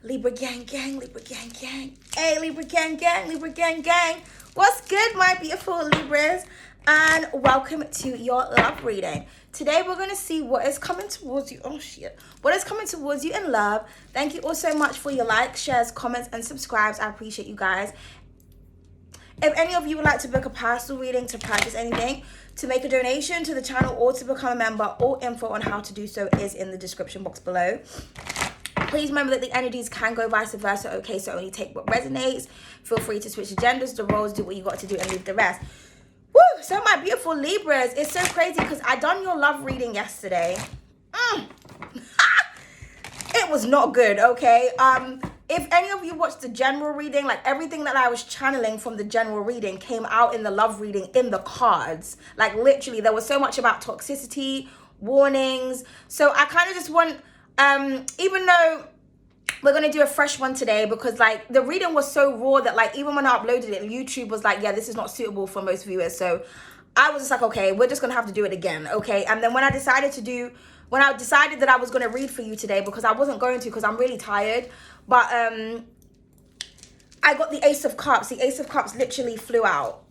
Libra gang gang, Libra gang gang. Hey, Libra gang gang, Libra gang gang. What's good, my beautiful Libras? And welcome to your love reading. Today we're going to see what is coming towards you. Oh shit. What is coming towards you in love. Thank you all so much for your likes, shares, comments, and subscribes. I appreciate you guys. If any of you would like to book a personal reading, to purchase anything, to make a donation to the channel, or to become a member, all info on how to do so is in the description box below. Please remember that the energies can go vice versa, okay? So only take what resonates. Feel free to switch the genders, the roles, do what you got to do, and leave the rest. Woo! So my beautiful Libras, it's so crazy because I done your love reading yesterday. It was not good, okay? If any of you watched the general reading, like everything that I was channeling from the general reading came out in the love reading in the cards. Like literally, there was so much about toxicity, warnings. So I kind of just want, even though we're going to do a fresh one today because like the reading was so raw that like even when I uploaded it, YouTube was like, yeah, this is not suitable for most viewers. So I was just like, okay, we're just going to have to do it again, okay? And then when I decided that I was going to read for you today, because I wasn't going to because I'm really tired, but I got the Ace of Cups. The Ace of Cups literally flew out.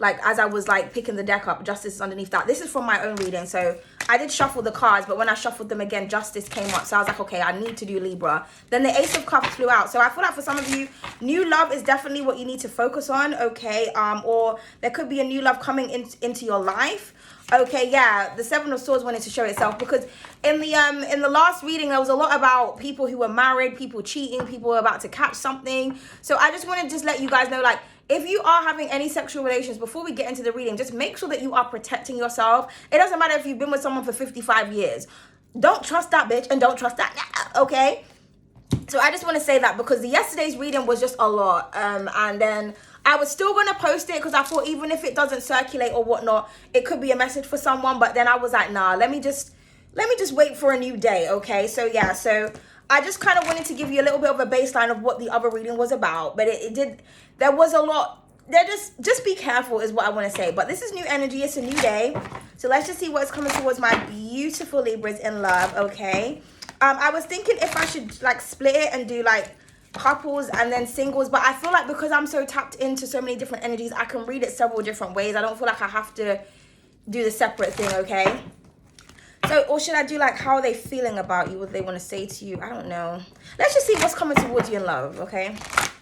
Like, as I was, like, picking the deck up, Justice is underneath that. This is from my own reading, so I did shuffle the cards, but when I shuffled them again, Justice came up. So I was like, okay, I need to do Libra. Then the Ace of Cups flew out. So I feel like for some of you, new love is definitely what you need to focus on, okay? Or there could be a new love coming into your life. Okay, yeah, the Seven of Swords wanted to show itself because in the last reading, there was a lot about people who were married, people cheating, people were about to catch something. So I just want to just let you guys know, like, if you are having any sexual relations, before we get into the reading, just make sure that you are protecting yourself. It doesn't matter if you've been with someone for 55 years. Don't trust that bitch and don't trust that, okay? So I just want to say that because yesterday's reading was just a lot. And then I was still going to post it because I thought even if it doesn't circulate or whatnot, it could be a message for someone. But then I was like, nah, let me just wait for a new day, okay? So yeah, so I just kind of wanted to give you a little bit of a baseline of what the other reading was about. But there was a lot. Just be careful is what I want to say. But this is new energy. It's a new day. So let's just see what's coming towards my beautiful Libras in love, okay? I was thinking if I should like split it and do like couples and then singles, but I feel like because I'm so tapped into so many different energies, I can read it several different ways. I don't feel like I have to do the separate thing, okay? So, or should I do like how are they feeling about you, what they want to say to you? I don't know. Let's just see what's coming towards you in love, okay?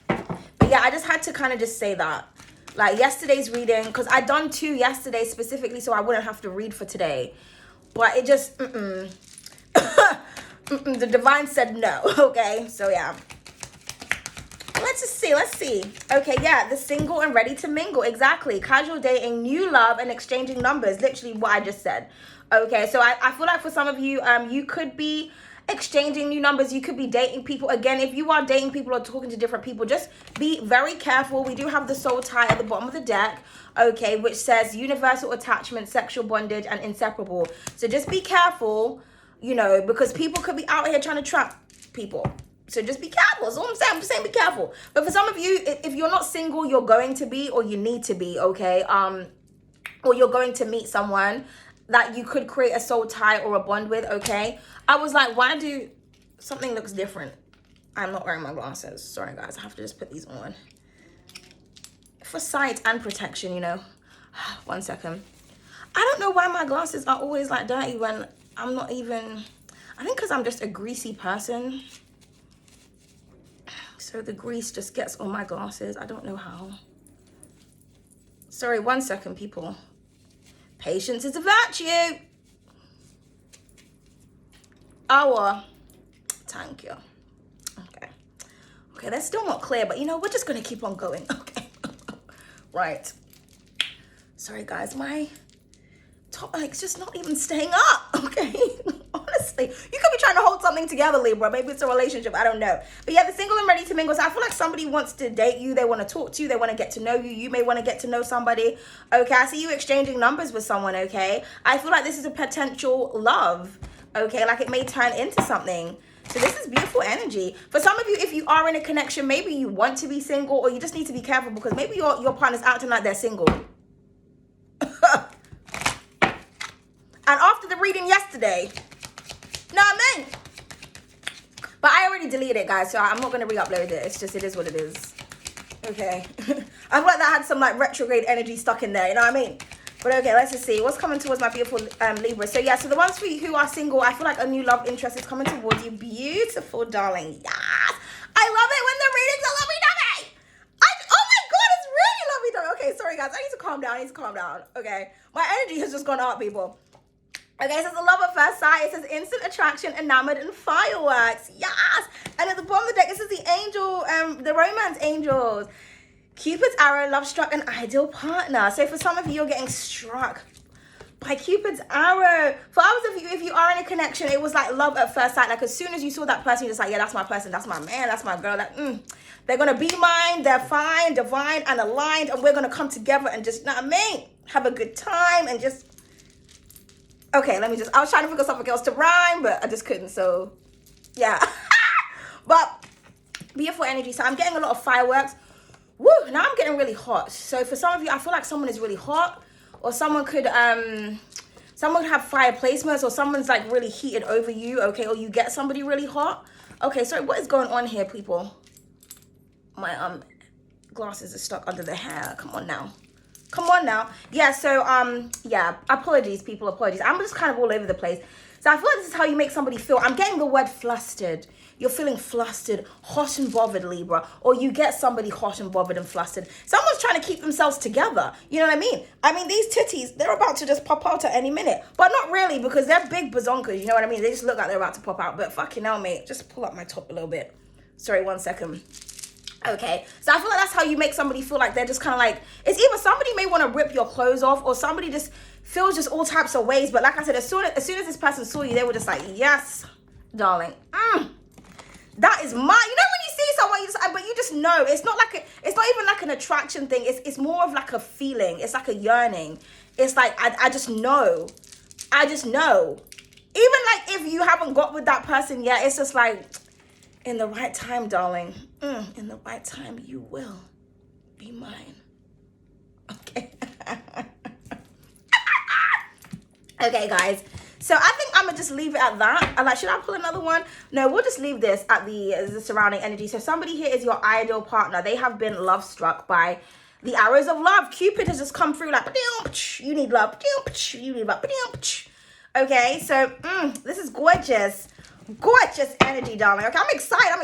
But yeah, I just had to kind of just say that. Like yesterday's reading, because I done two yesterday specifically so I wouldn't have to read for today. But it just, the divine said no, okay? So yeah. Let's see. Okay, yeah, the single and ready to mingle. Exactly. Casual dating, new love, and exchanging numbers. Literally what I just said. Okay, so I feel like for some of you, you could be exchanging new numbers. You could be dating people. Again, if you are dating people or talking to different people, just be very careful. We do have the soul tie at the bottom of the deck, okay, which says universal attachment, sexual bondage, and inseparable. So just be careful, you know, because people could be out here trying to trap people. So just be careful. That's all I'm saying. I'm just saying be careful. But for some of you, if you're not single, you're going to be or you need to be, okay? Or you're going to meet someone that you could create a soul tie or a bond with, okay? I was like, why do something looks different? I'm not wearing my glasses. Sorry, guys. I have to just put these on. For sight and protection, you know. 1 second. I don't know why my glasses are always like dirty when I'm not even... I think because I'm just a greasy person. So the grease just gets on my glasses. I don't know how. Sorry, 1 second, people. Patience is a virtue. Oh, thank you. Okay. Okay, that's still not clear, but you know, we're just going to keep on going. Okay. Right. Sorry, guys. My top leg's just not even staying up. Okay. Honestly, you could be trying to hold something together, Libra. Maybe it's a relationship. I don't know. But yeah, the single and ready to mingle. So I feel like somebody wants to date you. They want to talk to you. They want to get to know you. You may want to get to know somebody. Okay, I see you exchanging numbers with someone, okay? I feel like this is a potential love, okay? Like it may turn into something. So this is beautiful energy. For some of you, if you are in a connection, maybe you want to be single or you just need to be careful because maybe your partner's acting like they're single. And after the reading yesterday, know what I mean? But I already deleted it, guys, so I'm not going to re-upload it. It's just, it is what it is. Okay. I feel like that had some like retrograde energy stuck in there, you know what I mean? But okay, let's just see. What's coming towards my beautiful Libra? So yeah, so the ones for you who are single, I feel like a new love interest is coming towards you. Beautiful, darling. Yes. I love it when the readings are lovey-dovey. Oh my God, it's really lovey-dovey. Okay, sorry guys. I need to calm down. Okay. My energy has just gone up, people. Okay, it says the love at first sight. It says instant attraction, enamored, and fireworks. Yes. And at the bottom of the deck, it says the angel, the romance angels. Cupid's arrow, love struck, an ideal partner. So for some of you, you're getting struck by Cupid's arrow. For others of you, if you are in a connection, it was like love at first sight. Like as soon as you saw that person, you're just like, yeah, that's my person, that's my man, that's my girl. Like, they're gonna be mine. They're fine, divine, and aligned, and we're gonna come together and just, you know what I mean, have a good time and just. Okay, I was trying to figure something else to rhyme, but I just couldn't. So, yeah. But beautiful energy. So I'm getting a lot of fireworks. Woo, now I'm getting really hot. So for some of you, I feel like someone is really hot, or someone could have fire placements, or someone's like really heated over you, okay, or you get somebody really hot. Okay, so what is going on here, people? My glasses are stuck under the hair. Come on now. Yeah, so yeah, apologies, people, apologies. I'm just kind of all over the place. So I feel like this is how you make somebody feel. I'm getting the word flustered. You're feeling flustered, hot and bothered, Libra. Or you get somebody hot and bothered and flustered. Someone's trying to keep themselves together. You know what I mean? I mean, these titties, they're about to just pop out at any minute. But not really, because they're big bazonkas. You know what I mean? They just look like they're about to pop out. But fucking hell, mate. Just pull up my top a little bit. Sorry, 1 second. Okay, so I feel like that's how you make somebody feel like they're just kind of like, it's either somebody may want to rip your clothes off, or somebody just feels just all types of ways. But like I said, as soon as this person saw you, they were just like, yes, darling. That is mine. You know when you see someone, but you just know. It's not even like an attraction thing. It's more of like a feeling. It's like a yearning. It's like, I just know. Even like if you haven't got with that person yet, it's just like, in the right time, darling. In the right time, you will be mine. Okay. Okay, guys. So I think I'm gonna just leave it at that. I'm like, should I pull another one? No, we'll just leave this at the surrounding energy. So somebody here is your ideal partner. They have been love struck by the arrows of love. Cupid has just come through like, you need love. You need love. Okay, so this is gorgeous. Gorgeous energy, darling. Okay, I'm excited.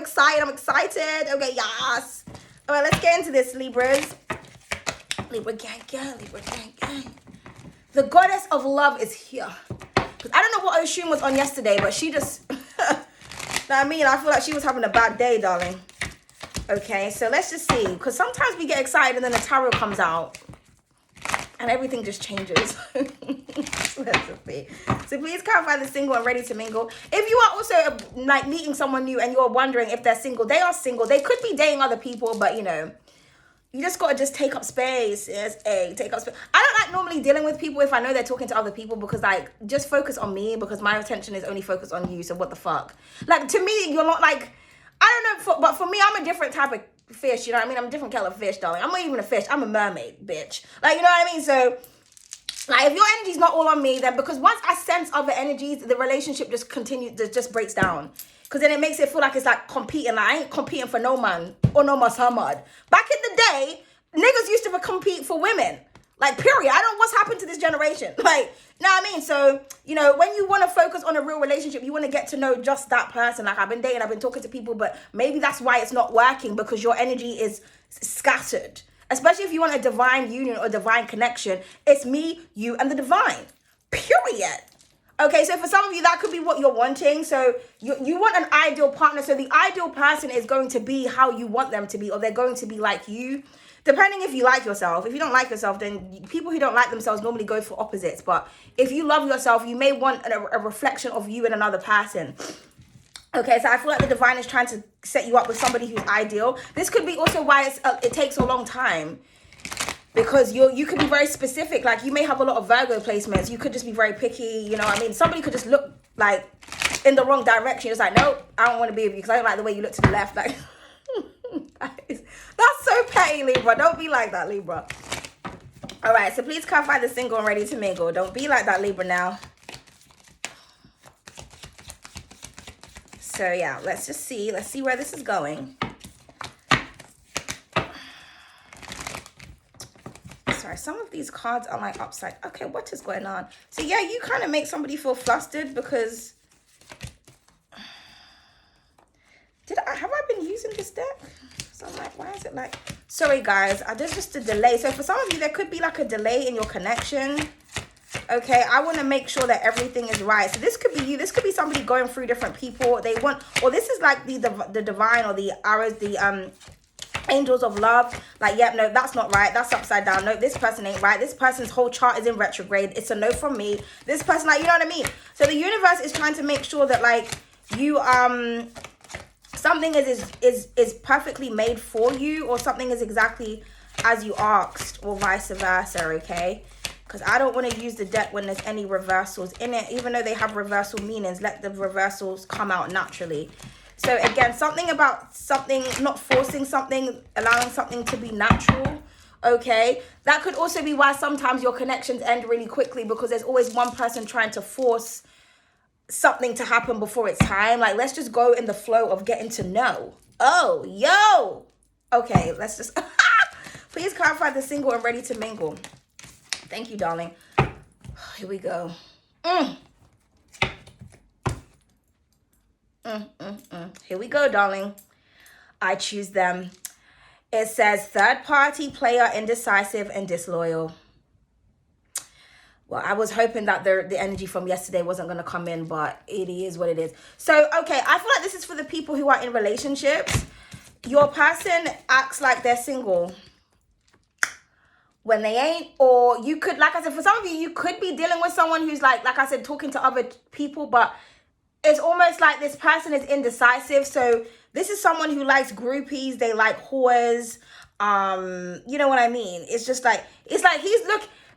Okay, yes. All right, let's get into this, Libras. Libra gang. The goddess of love is here. I don't know what Oshun was on yesterday, but she just, I feel like she was having a bad day, darling. Okay, so let's just see. Because sometimes we get excited and then the tarot comes out. And everything just changes. Let's see. So please clarify the single and ready to mingle. If you are also like meeting someone new and you're wondering if they're single, they are single. They could be dating other people, but you know, you just got to just take up space. Take up space. I don't like normally dealing with people if I know they're talking to other people, because like, just focus on me, because my attention is only focused on you. So what the fuck? Like, to me, you're not like, I don't know, but for me, I'm a different type of fish, you know what I mean? I'm a different kettle of fish, darling. I'm not even a fish. I'm a mermaid, bitch. Like, you know what I mean? So, like, if your energy's not all on me, then because once I sense other energies, the relationship just breaks down. Because then it makes it feel like it's like competing. Like, I ain't competing for no man or no Muhammad. Back in the day, niggas used to compete for women. Like, period. I don't know what's happened to this generation. Like, you know what I mean? So, you know, when you want to focus on a real relationship, you want to get to know just that person. Like, I've been dating, I've been talking to people, but maybe that's why it's not working, because your energy is scattered. Especially if you want a divine union or divine connection. It's me, you, and the divine. Period. Okay, so for some of you, that could be what you're wanting. So you want an ideal partner. So the ideal person is going to be how you want them to be, or they're going to be like you. Depending if you like yourself. If you don't like yourself, then people who don't like themselves normally go for opposites. But if you love yourself, you may want a reflection of you in another person. Okay, so I feel like the divine is trying to set you up with somebody who's ideal. This could be also why it takes a long time. Because you could be very specific. Like, you may have a lot of Virgo placements. You could just be very picky. You know what I mean? Somebody could just look like in the wrong direction. It's like, nope, I don't want to be with you because I don't like the way you look to the left. Like, that's so petty, Libra. Don't be like that, Libra. All right, so please clarify the single and ready to mingle. Don't be like that, Libra, now. So yeah, let's see where this is going. Sorry, some of these cards are like upside. Okay, what is going on? So yeah, you kind of make somebody feel flustered because have I been using this deck? So I'm like, why is it like, sorry guys, there's just a delay. So for some of you, there could be like a delay in your connection. Okay, I want to make sure that everything is right. So this could be you. This could be somebody going through different people. They want, or this is like the divine or the arrows, the angels of love. Like, yep, no, that's not right. That's upside down. No, this person ain't right. This person's whole chart is in retrograde. It's a no from me. This person, like, you know what I mean? So the universe is trying to make sure that like you something is perfectly made for you, or something is exactly as you asked, or vice versa. Okay, because I don't want to use the deck when there's any reversals in it. Even though they have reversal meanings, let the reversals come out naturally. So again, something about something, not forcing something, allowing something to be natural. Okay, that could also be why sometimes your connections end really quickly, because there's always one person trying to force something to happen before it's time. Like, let's just go in the flow of getting to know. Oh, yo. Okay, let's just please clarify the single and ready to mingle. Thank you, darling. Here we go. Here we go, darling. I choose them. It says third party, player, indecisive, and disloyal. Well, I was hoping that the energy from yesterday wasn't going to come in, but it is what it is. So, okay, I feel like this is for the people who are in relationships. Your person acts like they're single when they ain't. Or you could, like I said, for some of you, you could be dealing with someone who's like I said, talking to other people, but it's almost like this person is indecisive. So this is someone who likes groupies. They like whores. You know what I mean? It's just like, it's like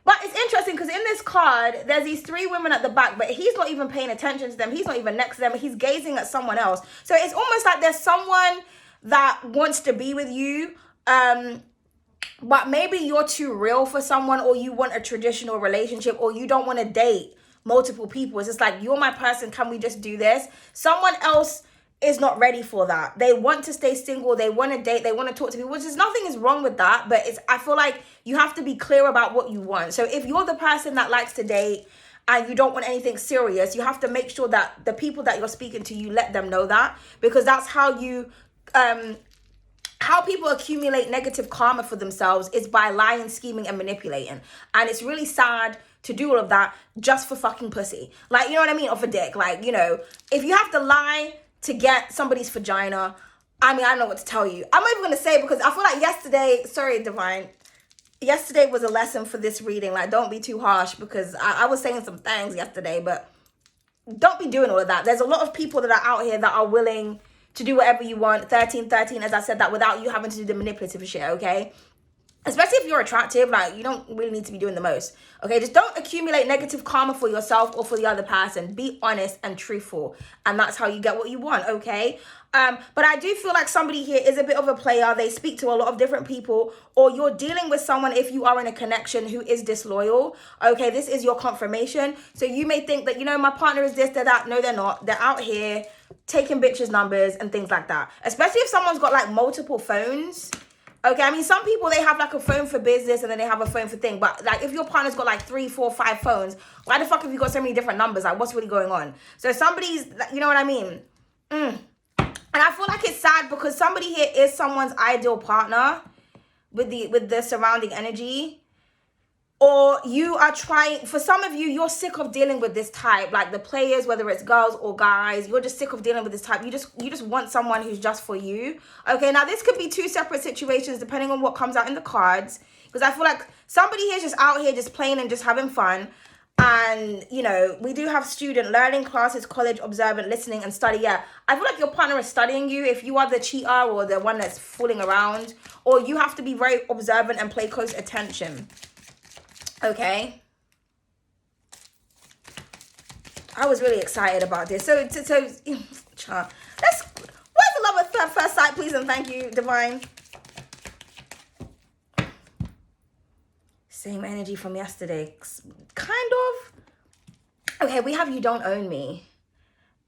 but it's interesting because in this card, there's these three women at the back, but he's not even paying attention to them. He's not even next to them. He's gazing at someone else. So it's almost like there's someone that wants to be with you, but maybe you're too real for someone, or you want a traditional relationship, or you don't want to date multiple people. It's just like, you're my person. Can we just do this? Someone else is not ready for that. They want to stay single. They want to date. They want to talk to people, which is nothing is wrong with that. But I feel like you have to be clear about what you want. So if you're the person that likes to date and you don't want anything serious, you have to make sure that the people that you're speaking to, you let them know that, because that's how you, how people accumulate negative karma for themselves is by lying, scheming, and manipulating. And it's really sad to do all of that just for fucking pussy. Like, you know what I mean? Or for dick. Like, you know, if you have to lie to get somebody's vagina, I mean, I don't know what to tell you. I'm not even going to say, because I feel like yesterday, sorry, Divine, yesterday was a lesson for this reading. Like, don't be too harsh, because I was saying some things yesterday, but don't be doing all of that. There's a lot of people that are out here that are willing to do whatever you want. 1313, as I said, that without you having to do the manipulative shit, okay? Especially if you're attractive, like, you don't really need to be doing the most, okay? Just don't accumulate negative karma for yourself or for the other person. Be honest and truthful, and that's how you get what you want, okay? But I do feel like somebody here is a bit of a player. They speak to a lot of different people, or you're dealing with someone, if you are in a connection, who is disloyal, okay? This is your confirmation. So you may think that, you know, my partner is this, they're that. No, they're not. They're out here taking bitches' numbers and things like that. Especially if someone's got like multiple phones. Okay, I mean, some people, they have like a phone for business and then they have a phone for thing. But like, if your partner's got like 3, 4, 5 phones, why the fuck have you got so many different numbers? Like, what's really going on? So somebody's, you know what I mean? And I feel like it's sad because somebody here is someone's ideal partner with the surrounding energy. Or you are trying, for some of you, you're sick of dealing with this type, like the players, whether it's girls or guys, you're just sick of dealing with this type. You just want someone who's just for you. Okay, now this could be 2 separate situations depending on what comes out in the cards, because I feel like somebody here's just out here just playing and just having fun. And, you know, we do have student learning classes, college, observant, listening, and study. Yeah, I feel like your partner is studying you if you are the cheater or the one that's fooling around, or you have to be very observant and pay close attention. Okay, I was really excited about this. So let's, where's the love at first sight, please, and thank you, Divine. Same energy from yesterday, kind of. Okay, we have you don't own me.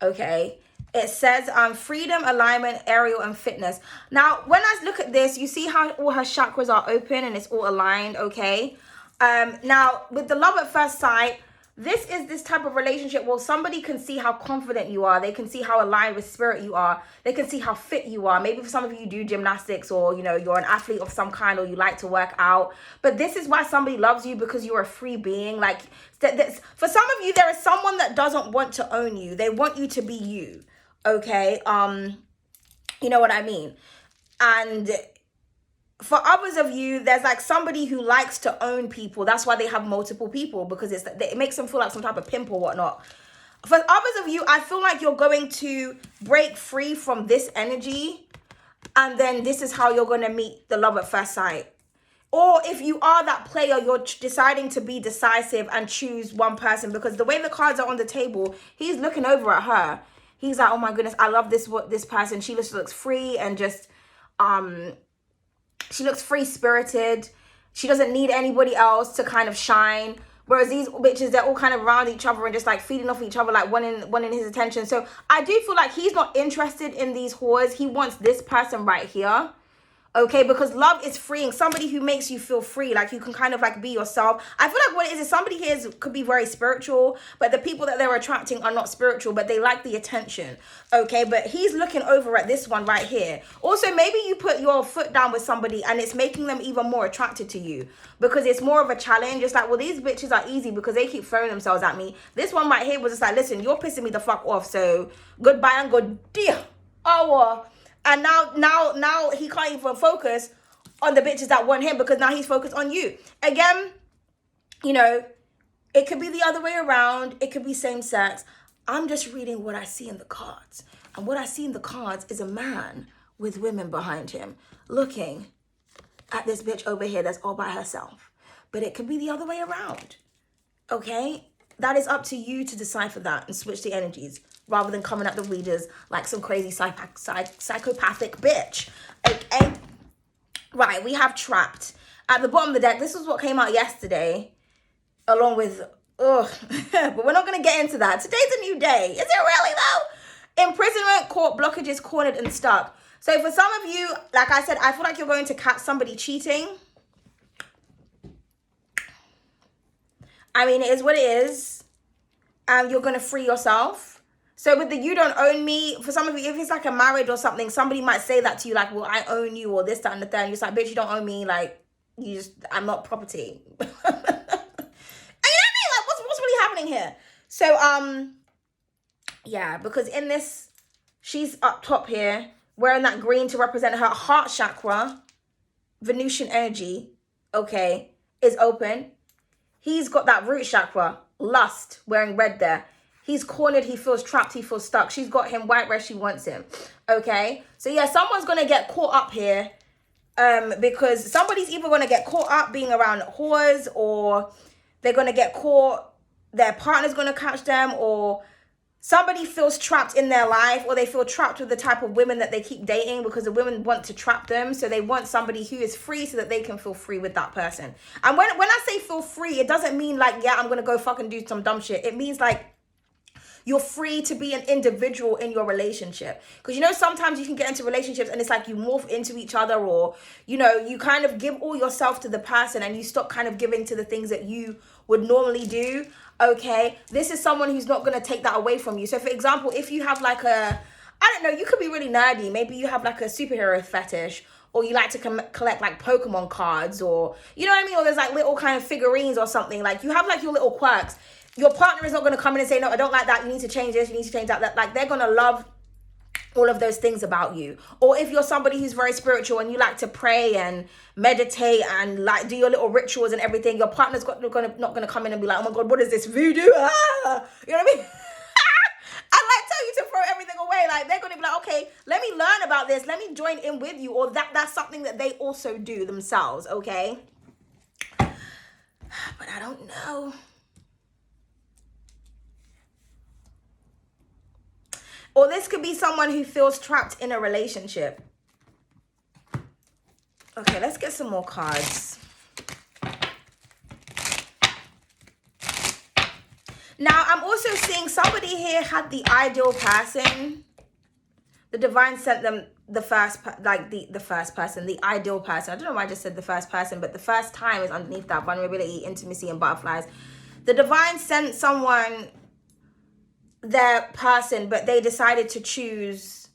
Okay, It says freedom, alignment, aerial, and fitness. Now, when I look at this, you see how all her chakras are open and it's all aligned, okay? Now, with the love at first sight, this is this type of relationship where somebody can see how confident you are. They can see how aligned with spirit you are. They can see how fit you are. Maybe for some of you do gymnastics, or, you know, you're an athlete of some kind, or you like to work out. But this is why somebody loves you, because you're a free being. Like, for some of you, there is someone that doesn't want to own you. They want you to be you. Okay, you know what I mean? And for others of you, there's like somebody who likes to own people. That's why they have multiple people, because it makes them feel like some type of pimp or whatnot. For others of you, I feel like you're going to break free from this energy, and then this is how you're going to meet the love at first sight. Or if you are that player, you're deciding to be decisive and choose one person, because the way the cards are on the table, he's looking over at her. He's like, oh my goodness, I love this person. She just looks free and just, she looks free-spirited. She doesn't need anybody else to kind of shine. Whereas these bitches, they're all kind of around each other and just like feeding off each other, like wanting his attention. So I do feel like he's not interested in these whores. He wants this person right here. Okay, because love is freeing. Somebody who makes you feel free, like you can kind of like be yourself. I feel like what it is somebody here could be very spiritual, but the people that they're attracting are not spiritual, but they like the attention. Okay, but he's looking over at this one right here. Also, maybe you put your foot down with somebody and it's making them even more attracted to you, because it's more of a challenge. It's like, well, these bitches are easy because they keep throwing themselves at me. This one right here was just like, listen, you're pissing me the fuck off, so goodbye and good dear. Oh, and now he can't even focus on the bitches that want him, because now he's focused on you. Again, you know, it could be the other way around. It could be same sex. I'm just reading what I see in the cards. And what I see in the cards is a man with women behind him looking at this bitch over here that's all by herself. But it could be the other way around. Okay? That is up to you to decipher that and switch the energies, rather than coming at the readers like some crazy psychopathic bitch. Okay? Right, we have Trapped. At the bottom of the deck, this is what came out yesterday, along with, but we're not going to get into that. Today's a new day. Is it really, though? Imprisonment, court blockages, cornered and stuck. So for some of you, like I said, I feel like you're going to catch somebody cheating. I mean, it is what it is. And you're going to free yourself. So with the you don't own me, for some of you, if it's like a marriage or something, somebody might say that to you, like, well, I own you, or this, that, and the third. And you're just like, bitch, you don't own me. Like, I'm not property. And you know what I mean? Like, what's really happening here? So, yeah, because in this, she's up top here, wearing that green to represent her heart chakra. Venusian energy, okay, is open. He's got that root chakra, lust, wearing red there. He's cornered, he feels trapped, he feels stuck. She's got him right where she wants him, okay? So yeah, someone's going to get caught up here, because somebody's either going to get caught up being around whores, or they're going to get caught, their partner's going to catch them, or somebody feels trapped in their life, or they feel trapped with the type of women that they keep dating, because the women want to trap them. So they want somebody who is free so that they can feel free with that person. And when I say feel free, it doesn't mean like, yeah, I'm going to go fucking do some dumb shit. It means like, you're free to be an individual in your relationship. Because, you know, sometimes you can get into relationships and it's like you morph into each other, or, you know, you kind of give all yourself to the person and you stop kind of giving to the things that you would normally do. Okay, this is someone who's not going to take that away from you. So, for example, if you have like I don't know, you could be really nerdy. Maybe you have like a superhero fetish, or you like to collect like Pokemon cards, or, you know what I mean? Or there's like little kind of figurines or something. Like you have like your little quirks. Your partner is not going to come in and say, no, I don't like that. You need to change this. You need to change that. Like, they're going to love all of those things about you. Or if you're somebody who's very spiritual and you like to pray and meditate and like do your little rituals and everything, your partner's not going to come in and be like, oh my God, what is this voodoo? Ah! You know what I mean? I like tell you to throw everything away. Like, they're going to be like, okay, let me learn about this. Let me join in with you. Or that's something that they also do themselves. Okay. But I don't know. Or this could be someone who feels trapped in a relationship. Okay, let's get some more cards. Now, I'm also seeing somebody here had the ideal person. The divine sent them the first, the first person, the ideal person. I don't know why I just said the first person, but the first time is underneath that: vulnerability, intimacy, and butterflies. The divine sent someone their person, but they decided to choose.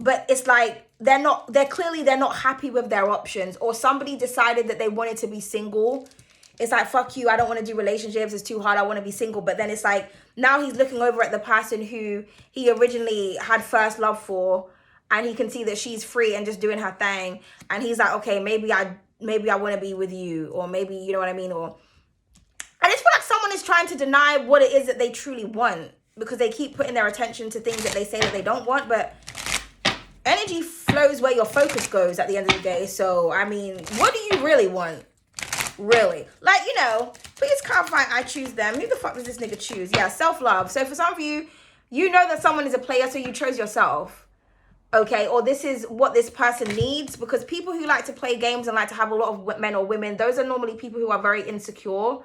But it's like they're not happy with their options, or somebody decided that they wanted to be single. It's like, fuck you, I don't want to do relationships, it's too hard, I want to be single. But then it's like, now he's looking over at the person who he originally had first love for, and he can see that she's free and just doing her thing, and he's like, okay, maybe I want to be with you, or maybe, you know what I mean? Or I just feel like someone is trying to deny what it is that they truly want, because they keep putting their attention to things that they say that they don't want. But energy flows where your focus goes at the end of the day. So, I mean, what do you really want? Really? Like, you know, please clarify, I choose them. Who the fuck does this nigga choose? Yeah, self-love. So for some of you, you know that someone is a player, so you chose yourself. Okay? Or this is what this person needs. Because people who like to play games and like to have a lot of men or women, those are normally people who are very insecure.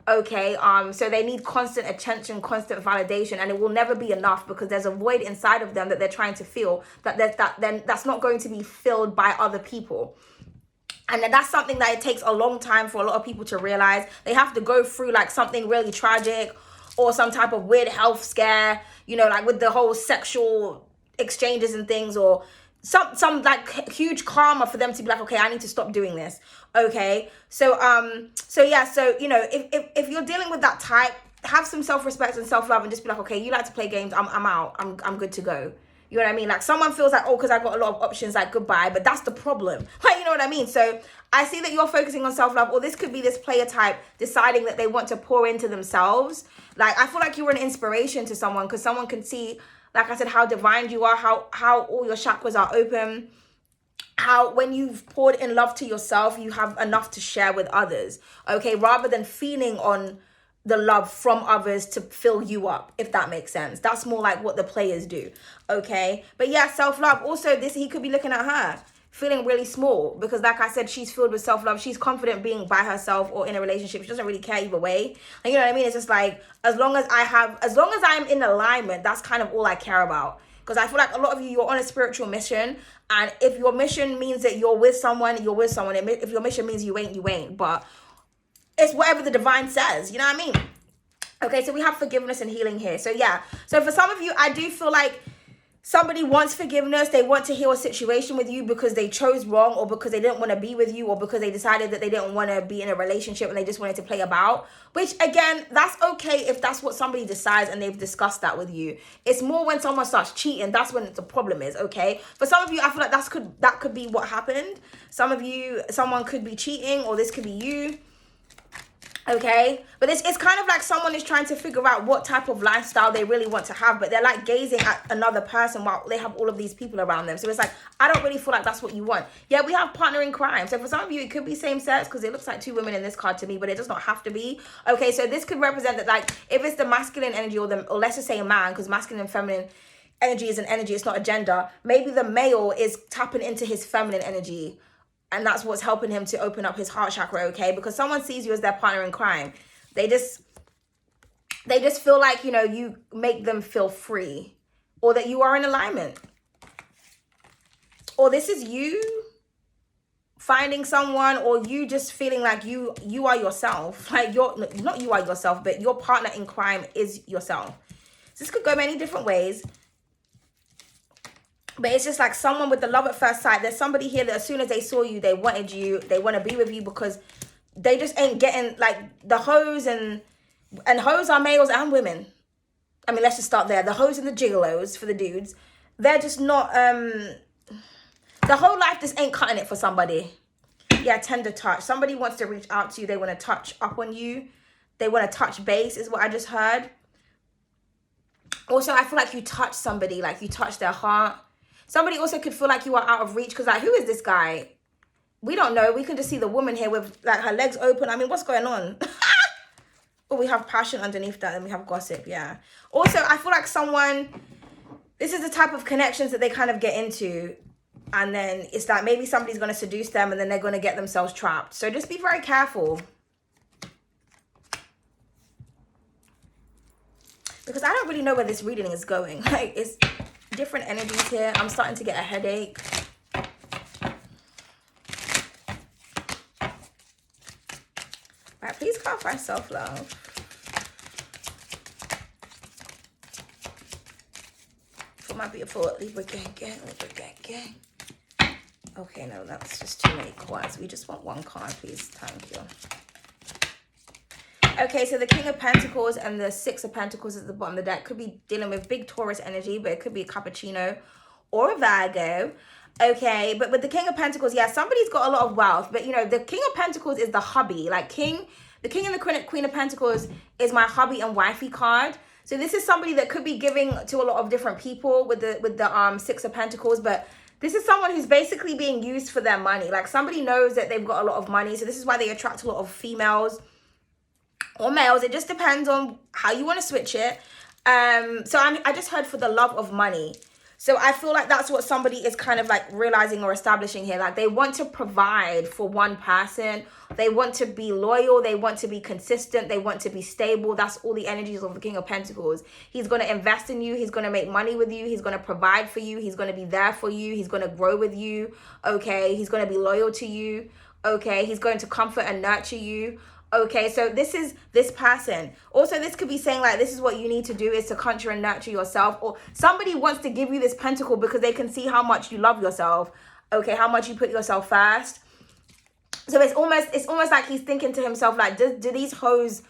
Okay? So they need constant attention, constant validation, and it will never be enough, because there's a void inside of them that they're trying to feel, that's not going to be filled by other people. And then that's something that it takes a long time for a lot of people to realize. They have to go through like something really tragic, or some type of weird health scare, you know, like with the whole sexual exchanges and things, or some like huge karma for them to be like, okay, I need to stop doing this. Okay. So yeah, so, you know, if you're dealing with that type, have some self-respect and self-love, and just be like, okay, you like to play games, I'm out. I'm good to go. You know what I mean? Like, someone feels like, oh, because I got a lot of options, like, goodbye. But that's the problem. Like, you know what I mean? So I see that you're focusing on self-love, or this could be this player type deciding that they want to pour into themselves. Like, I feel like you're an inspiration to someone, because someone can see, like I said, how divine you are, how all your chakras are open, how when you've poured in love to yourself, you have enough to share with others. Okay? Rather than feeding on the love from others to fill you up, if that makes sense. That's more like what the players do. Okay? But yeah, self-love. Also, he could be looking at her feeling really small, because like I said, she's filled with self-love. She's confident being by herself or in a relationship. She doesn't really care either way. And you know what I mean? It's just like, as long as I'm in alignment, that's kind of all I care about. Because I feel like a lot of you, you're on a spiritual mission. And if your mission means that you're with someone, you're with someone. If your mission means you ain't. But it's whatever the divine says, you know what I mean? Okay, so we have forgiveness and healing here. So yeah, so for some of you, I do feel like somebody wants forgiveness. They want to heal a situation with you because they chose wrong, or because they didn't want to be with you, or because they decided that they didn't want to be in a relationship and they just wanted to play about. Which, again, that's okay if that's what somebody decides and they've discussed that with you. It's more when someone starts cheating, that's when the problem is, okay? For some of you, I feel like that could be what happened. Some of you, someone could be cheating, or this could be you. Okay, but it's kind of like someone is trying to figure out what type of lifestyle they really want to have, but they're like gazing at another person while they have all of these people around them. So it's like, I don't really feel like that's what you want. Yeah, we have partner in crime. So for some of you, it could be same sex, because it looks like two women in this card to me, but it does not have to be. Okay, so this could represent that, like, if it's the masculine energy, or let's just say a man, because masculine and feminine energy is an energy, it's not a gender. Maybe the male is tapping into his feminine energy, and that's what's helping him to open up his heart chakra, okay? Because someone sees you as their partner in crime. They just feel like, you know, you make them feel free, or that you are in alignment. Or this is you finding someone, or you just feeling like you are yourself. Like, not you are yourself, but your partner in crime is yourself. So this could go many different ways. But it's just like someone with the love at first sight. There's somebody here that as soon as they saw you, they wanted you. They want to be with you, because they just ain't getting, like, the hoes, and hoes are males and women. I mean, let's just start there. The hoes and the gigolos for the dudes. They're just not, the whole life just ain't cutting it for somebody. Yeah, tender touch. Somebody wants to reach out to you. They want to touch up on you. They want to touch base, is what I just heard. Also, I feel like you touch somebody, like you touch their heart. Somebody also could feel like you are out of reach, because, like, who is this guy? We don't know. We can just see the woman here with, like, her legs open. I mean, what's going on? But we have passion underneath that, and we have gossip, yeah. Also, I feel like this is the type of connections that they kind of get into, and then it's like maybe somebody's going to seduce them, and then they're going to get themselves trapped. So just be very careful. Because I don't really know where this reading is going. Like, different energies here. I'm starting to get a headache. Right, please clarify self-love. For my beautiful Libra gang. Okay, no, that's just too many cards. We just want one card, please. Thank you. Okay, so the King of Pentacles and the Six of Pentacles at the bottom of the deck could be dealing with big Taurus energy, but it could be a Cappuccino or a Virgo. Okay, but with the King of Pentacles, yeah, somebody's got a lot of wealth, but you know, the King of Pentacles is the hubby. Like the King and the Queen of Pentacles is my hubby and wifey card. So this is somebody that could be giving to a lot of different people with the Six of Pentacles, but this is someone who's basically being used for their money. Like somebody knows that they've got a lot of money, so this is why they attract a lot of females or males. It just depends on how you want to switch it. So I just heard for the love of money. So I feel like that's what somebody is kind of like realizing or establishing here. Like they want to provide for one person. They want to be loyal. They want to be consistent. They want to be stable. That's all the energies of the King of Pentacles. He's going to invest in you. He's going to make money with you. He's going to provide for you. He's going to be there for you. He's going to grow with you. Okay. He's going to be loyal to you. Okay. He's going to comfort and nurture you. Okay, so this is this person. Also, this could be saying like, this is what you need to do is to conjure and nurture yourself. Or somebody wants to give you this pentacle because they can see how much you love yourself. Okay, how much you put yourself first. So it's almost like he's thinking to himself like, do these hoes,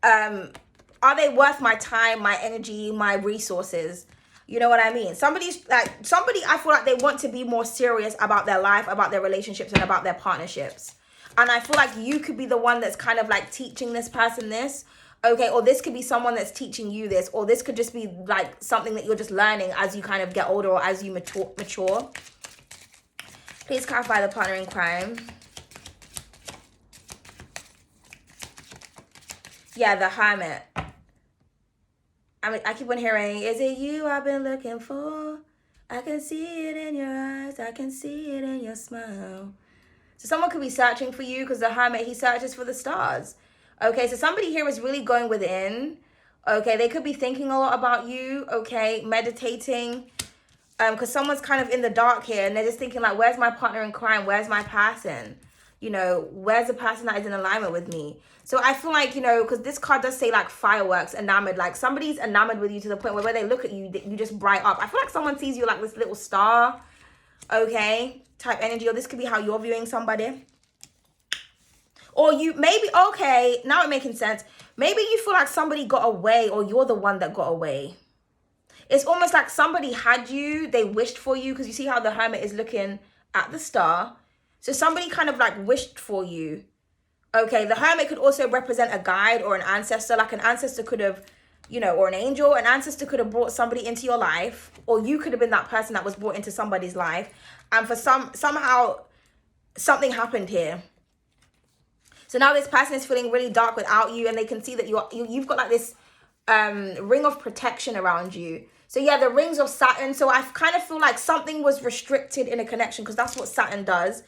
are they worth my time, my energy, my resources? You know what I mean? Somebody, I feel like they want to be more serious about their life, about their relationships, and about their partnerships. And I feel like you could be the one that's kind of like teaching this person this. Okay, or this could be someone that's teaching you this. Or this could just be like something that you're just learning as you kind of get older or as you mature. Please clarify the partner in crime. Yeah, the Hermit. I keep on hearing, is it you I've been looking for? I can see it in your eyes. I can see it in your smile. So someone could be searching for you because the Hermit, he searches for the stars. Okay, so somebody here is really going within. Okay, they could be thinking a lot about you. Okay, meditating. Because someone's kind of in the dark here and they're just thinking like, where's my partner in crime? Where's my person? You know, where's the person that is in alignment with me? So I feel like, you know, because this card does say like fireworks, enamored. Like somebody's enamored with you to the point where they look at you, you just bright up. I feel like someone sees you like this little star. Okay, type energy. Or this could be how you're viewing somebody. Or you maybe, okay, now it's making sense. Maybe you feel like somebody got away or you're the one that got away. It's almost like somebody had you, they wished for you, because you see how the Hermit is looking at the star. So somebody kind of like wished for you. Okay, the Hermit could also represent a guide or an ancestor. Like an ancestor could have, you know, or an angel. An ancestor could have brought somebody into your life, or you could have been that person that was brought into somebody's life. And for somehow something happened here. So now this person is feeling really dark without you, and they can see that you've got like this ring of protection around you. So yeah, the rings of Saturn. So I kind of feel like something was restricted in a connection, because that's what Saturn does.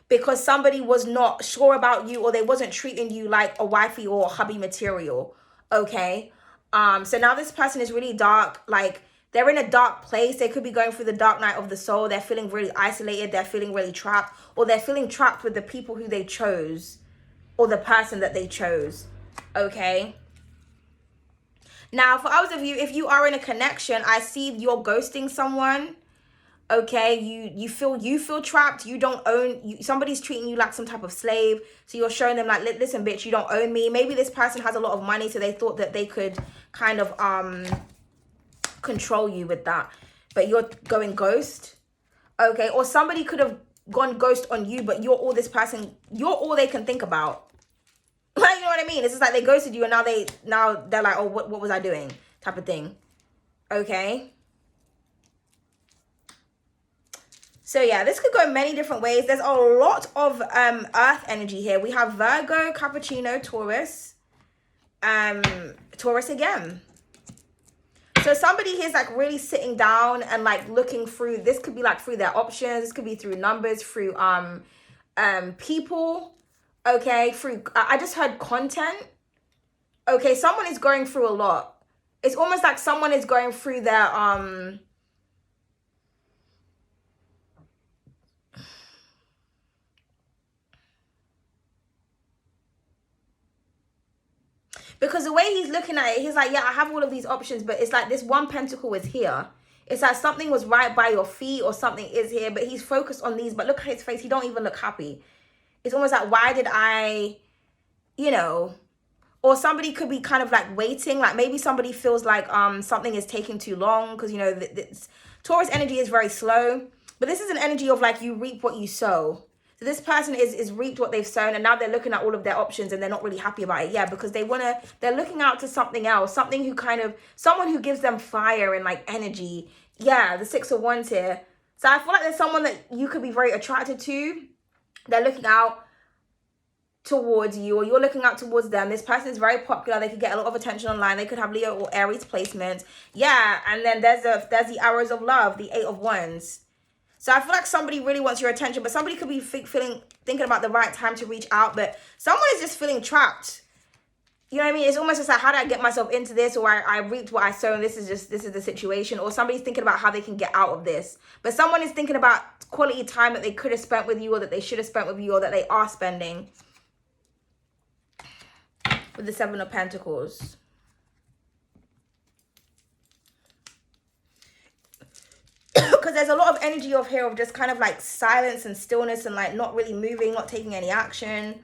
Because somebody was not sure about you, or they wasn't treating you like a wifey or a hubby material. Okay. So now this person is really dark. Like they're in a dark place. They could be going through the dark night of the soul. They're feeling really isolated. They're feeling really trapped, or they're feeling trapped with the people who they chose, or the person that they chose. Okay. Now, for others of you, if you are in a connection, I see you're ghosting someone. Okay, you feel trapped. You don't own, somebody's treating you like some type of slave. So you're showing them like, listen, bitch, you don't own me. Maybe this person has a lot of money, so they thought that they could kind of control you with that. But you're going ghost. Okay, or somebody could have gone ghost on you, but you're all this person, you're all they can think about. Like, you know what I mean? It's just like they ghosted you, and now they're like, oh, what was I doing? Type of thing. Okay. So yeah, this could go many different ways. There's a lot of earth energy here. We have Virgo, Capricorn, Taurus, Taurus again. So somebody here's like really sitting down and like looking through. This could be like through their options. This could be through numbers, through people. Okay, through I just heard content. Okay, someone is going through a lot. It's almost like someone is going through their Because the way he's looking at it, he's like, yeah, I have all of these options, but it's like this one pentacle is here. It's like something was right by your feet or something is here, but he's focused on these. But look at his face. He don't even look happy. It's almost like, why did I, you know, or somebody could be kind of like waiting. Like maybe somebody feels like something is taking too long because, you know, Taurus energy is very slow. But this is an energy of like you reap what you sow. So this person is reaped what they've sown, and now they're looking at all of their options and they're not really happy about it. Yeah, because they're looking out to something else, someone who gives them fire and like energy. Yeah, the 6 of Wands here. So I feel like there's someone that you could be very attracted to. They're looking out towards you, or you're looking out towards them. This person is very popular. They could get a lot of attention online. They could have Leo or Aries placements. Yeah, and then there's the arrows of love, the 8 of Wands. So I feel like somebody really wants your attention, but somebody could be thinking about the right time to reach out, but someone is just feeling trapped. You know what I mean? It's almost just like, how did I get myself into this? Or I reaped what I sown. This is the situation. Or somebody's thinking about how they can get out of this. But someone is thinking about quality time that they could have spent with you, or that they should have spent with you, or that they are spending. With the 7 of Pentacles. Because there's a lot of energy of here of just kind of like silence and stillness and like not really moving, not taking any action,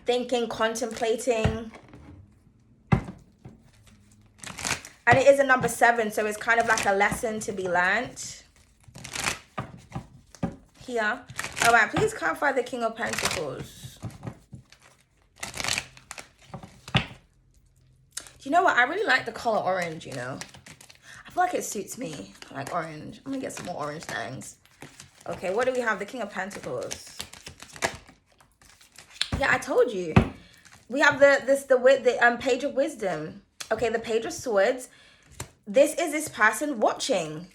thinking, contemplating. And it is a number 7, so it's kind of like a lesson to be learnt here. All right, please clarify the King of Pentacles. Do you know what? I really like the color orange, you know. I feel like it suits me. I like orange. I'm gonna get some more orange things. Okay, what do we have? The King of Pentacles. Yeah, I told you. We have the Page of Wisdom. Okay, the Page of Swords. This is this person watching.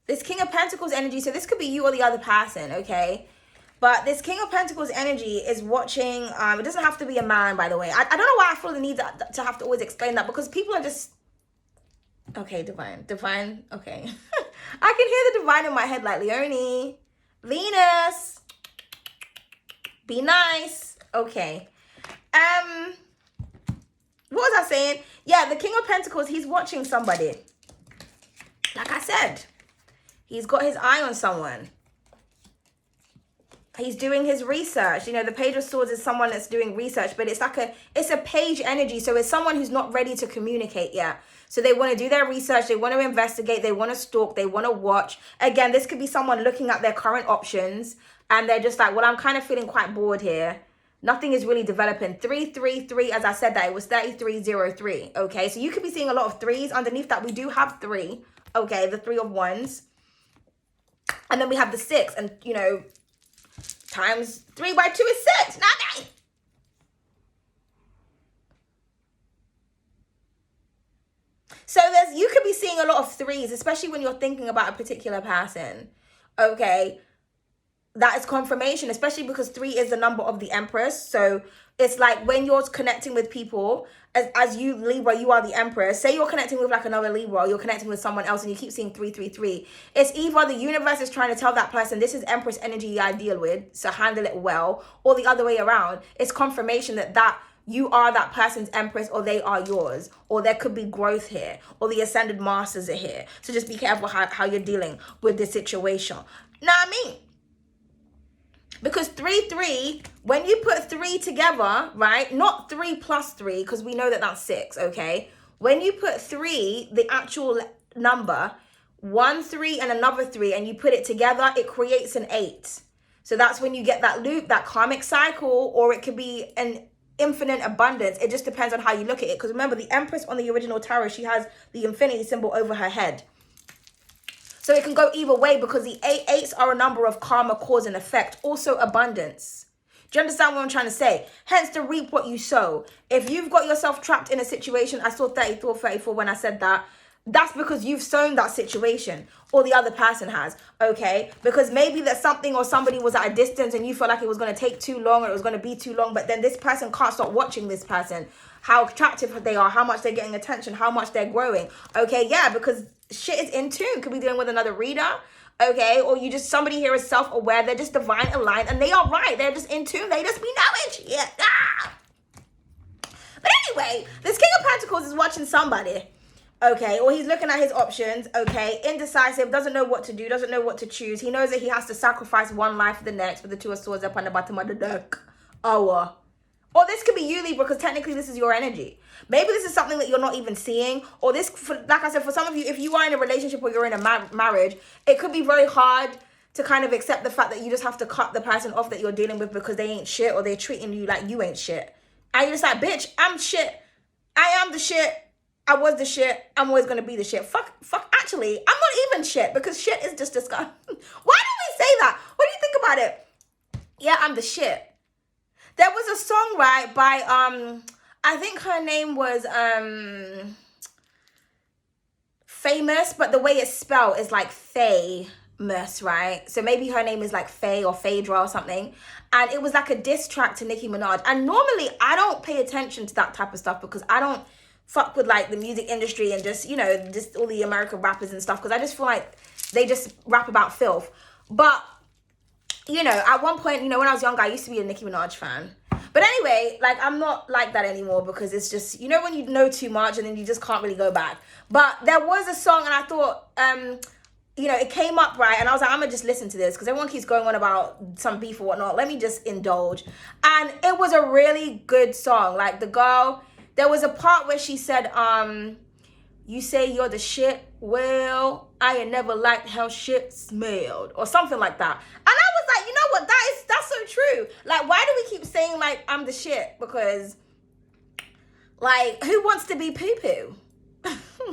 This King of Pentacles energy. So this could be you or the other person, okay? But this King of Pentacles energy is watching. It doesn't have to be a man, by the way. I don't know why I feel the need to have to always explain that, because people are just... Okay, divine, okay. I can hear the divine in my head, like, Leonie, Venus, be nice. Okay. What was I saying? Yeah, the King of Pentacles, he's watching somebody. Like I said, he's got his eye on someone. He's doing his research. You know, the Page of Swords is someone that's doing research, but it's a page energy. So it's someone who's not ready to communicate yet. So they want to do their research. They want to investigate. They want to stalk. They want to watch. Again, this could be someone looking at their current options, and they're just like, well, I'm kind of feeling quite bored here. Nothing is really developing. 333, as I said that, it was 3303. Okay, so you could be seeing a lot of threes. Underneath that, we do have 3. Okay, the 3 of Wands. And then we have the 6. And, you know, times 3 by 2 is 6. Not 9. So you could be seeing a lot of 3s, especially when you're thinking about a particular person. Okay. That is confirmation, especially because 3 is the number of the Empress. So it's like when you're connecting with people, as you, Libra, you are the Empress. Say you're connecting with like another Libra, or you're connecting with someone else and you keep seeing 333. It's either the universe is trying to tell that person, this is Empress energy I deal with, so handle it well, or the other way around. It's confirmation that you are that person's Empress, or they are yours, or there could be growth here, or the Ascended Masters are here. So just be careful how you're dealing with this situation. Know what I mean? Because 3, when you put 3 together, right? Not 3 plus 3, because we know that that's 6, okay? When you put 3, the actual number, 1 3 and another 3, and you put it together, it creates an 8. So that's when you get that loop, that karmic cycle, or it could be an infinite abundance. It just depends on how you look at it. Because remember, the Empress on the original tarot, she has the infinity symbol over her head. So it can go either way, because the 8s are a number of karma, cause and effect. Also abundance. Do you understand what I'm trying to say? Hence to reap what you sow. If you've got yourself trapped in a situation, I saw 34 when I said that. That's because you've sown that situation, or the other person has, okay? Because maybe that something or somebody was at a distance and you felt like it was going to take too long, or it was going to be too long, but then this person can't stop watching this person. How attractive they are, how much they're getting attention, how much they're growing. Okay, yeah, because shit is in tune. Could be dealing with another reader, okay? Or somebody here is self-aware. They're just divine aligned, and they are right. They're just in tune. They just be knowing shit. Ah! But anyway, this King of Pentacles is watching somebody. Okay, or he's looking at his options. Okay, indecisive, doesn't know what to do, doesn't know what to choose. He knows that he has to sacrifice one life for the next with the Two of Swords up on the bottom of the deck. Oh, or this could be you, Libra, because technically this is your energy. Maybe this is something that you're not even seeing. Or this, like I said, for some of you, if you are in a relationship or you're in a marriage, it could be very hard to kind of accept the fact that you just have to cut the person off that you're dealing with because they ain't shit or they're treating you like you ain't shit. And you're just like, bitch, I'm shit. I am the shit. I was the shit. I'm always going to be the shit. Fuck. Actually, I'm not even shit because shit is just disgusting. Why do we say that? What do you think about it? Yeah, I'm the shit. There was a song, right, by, I think her name was, Famous, but the way it's spelled is like famous, right? So maybe her name is like Faye or Phaedra or something. And it was like a diss track to Nicki Minaj. And normally I don't pay attention to that type of stuff because I don't fuck with like the music industry and just, you know, just all the American rappers and stuff. Because I just feel like they just rap about filth. But you know, at one point, you know, when I was younger, I used to be a Nicki Minaj fan. But anyway, like, I'm not like that anymore because it's just, you know, when you know too much and then you just can't really go back. But there was a song and I thought, you know, it came up, right? And I was like, I'm going to just listen to this because everyone keeps going on about some beef or whatnot. Let me just indulge. And it was a really good song. Like, the girl, there was a part where she said, you say you're the shit. Well, I ain't never liked how shit smelled or something like that. And I was like, you know what? That's so true. Like, why do we keep saying like I'm the shit? Because like, who wants to be poo-poo? Like, who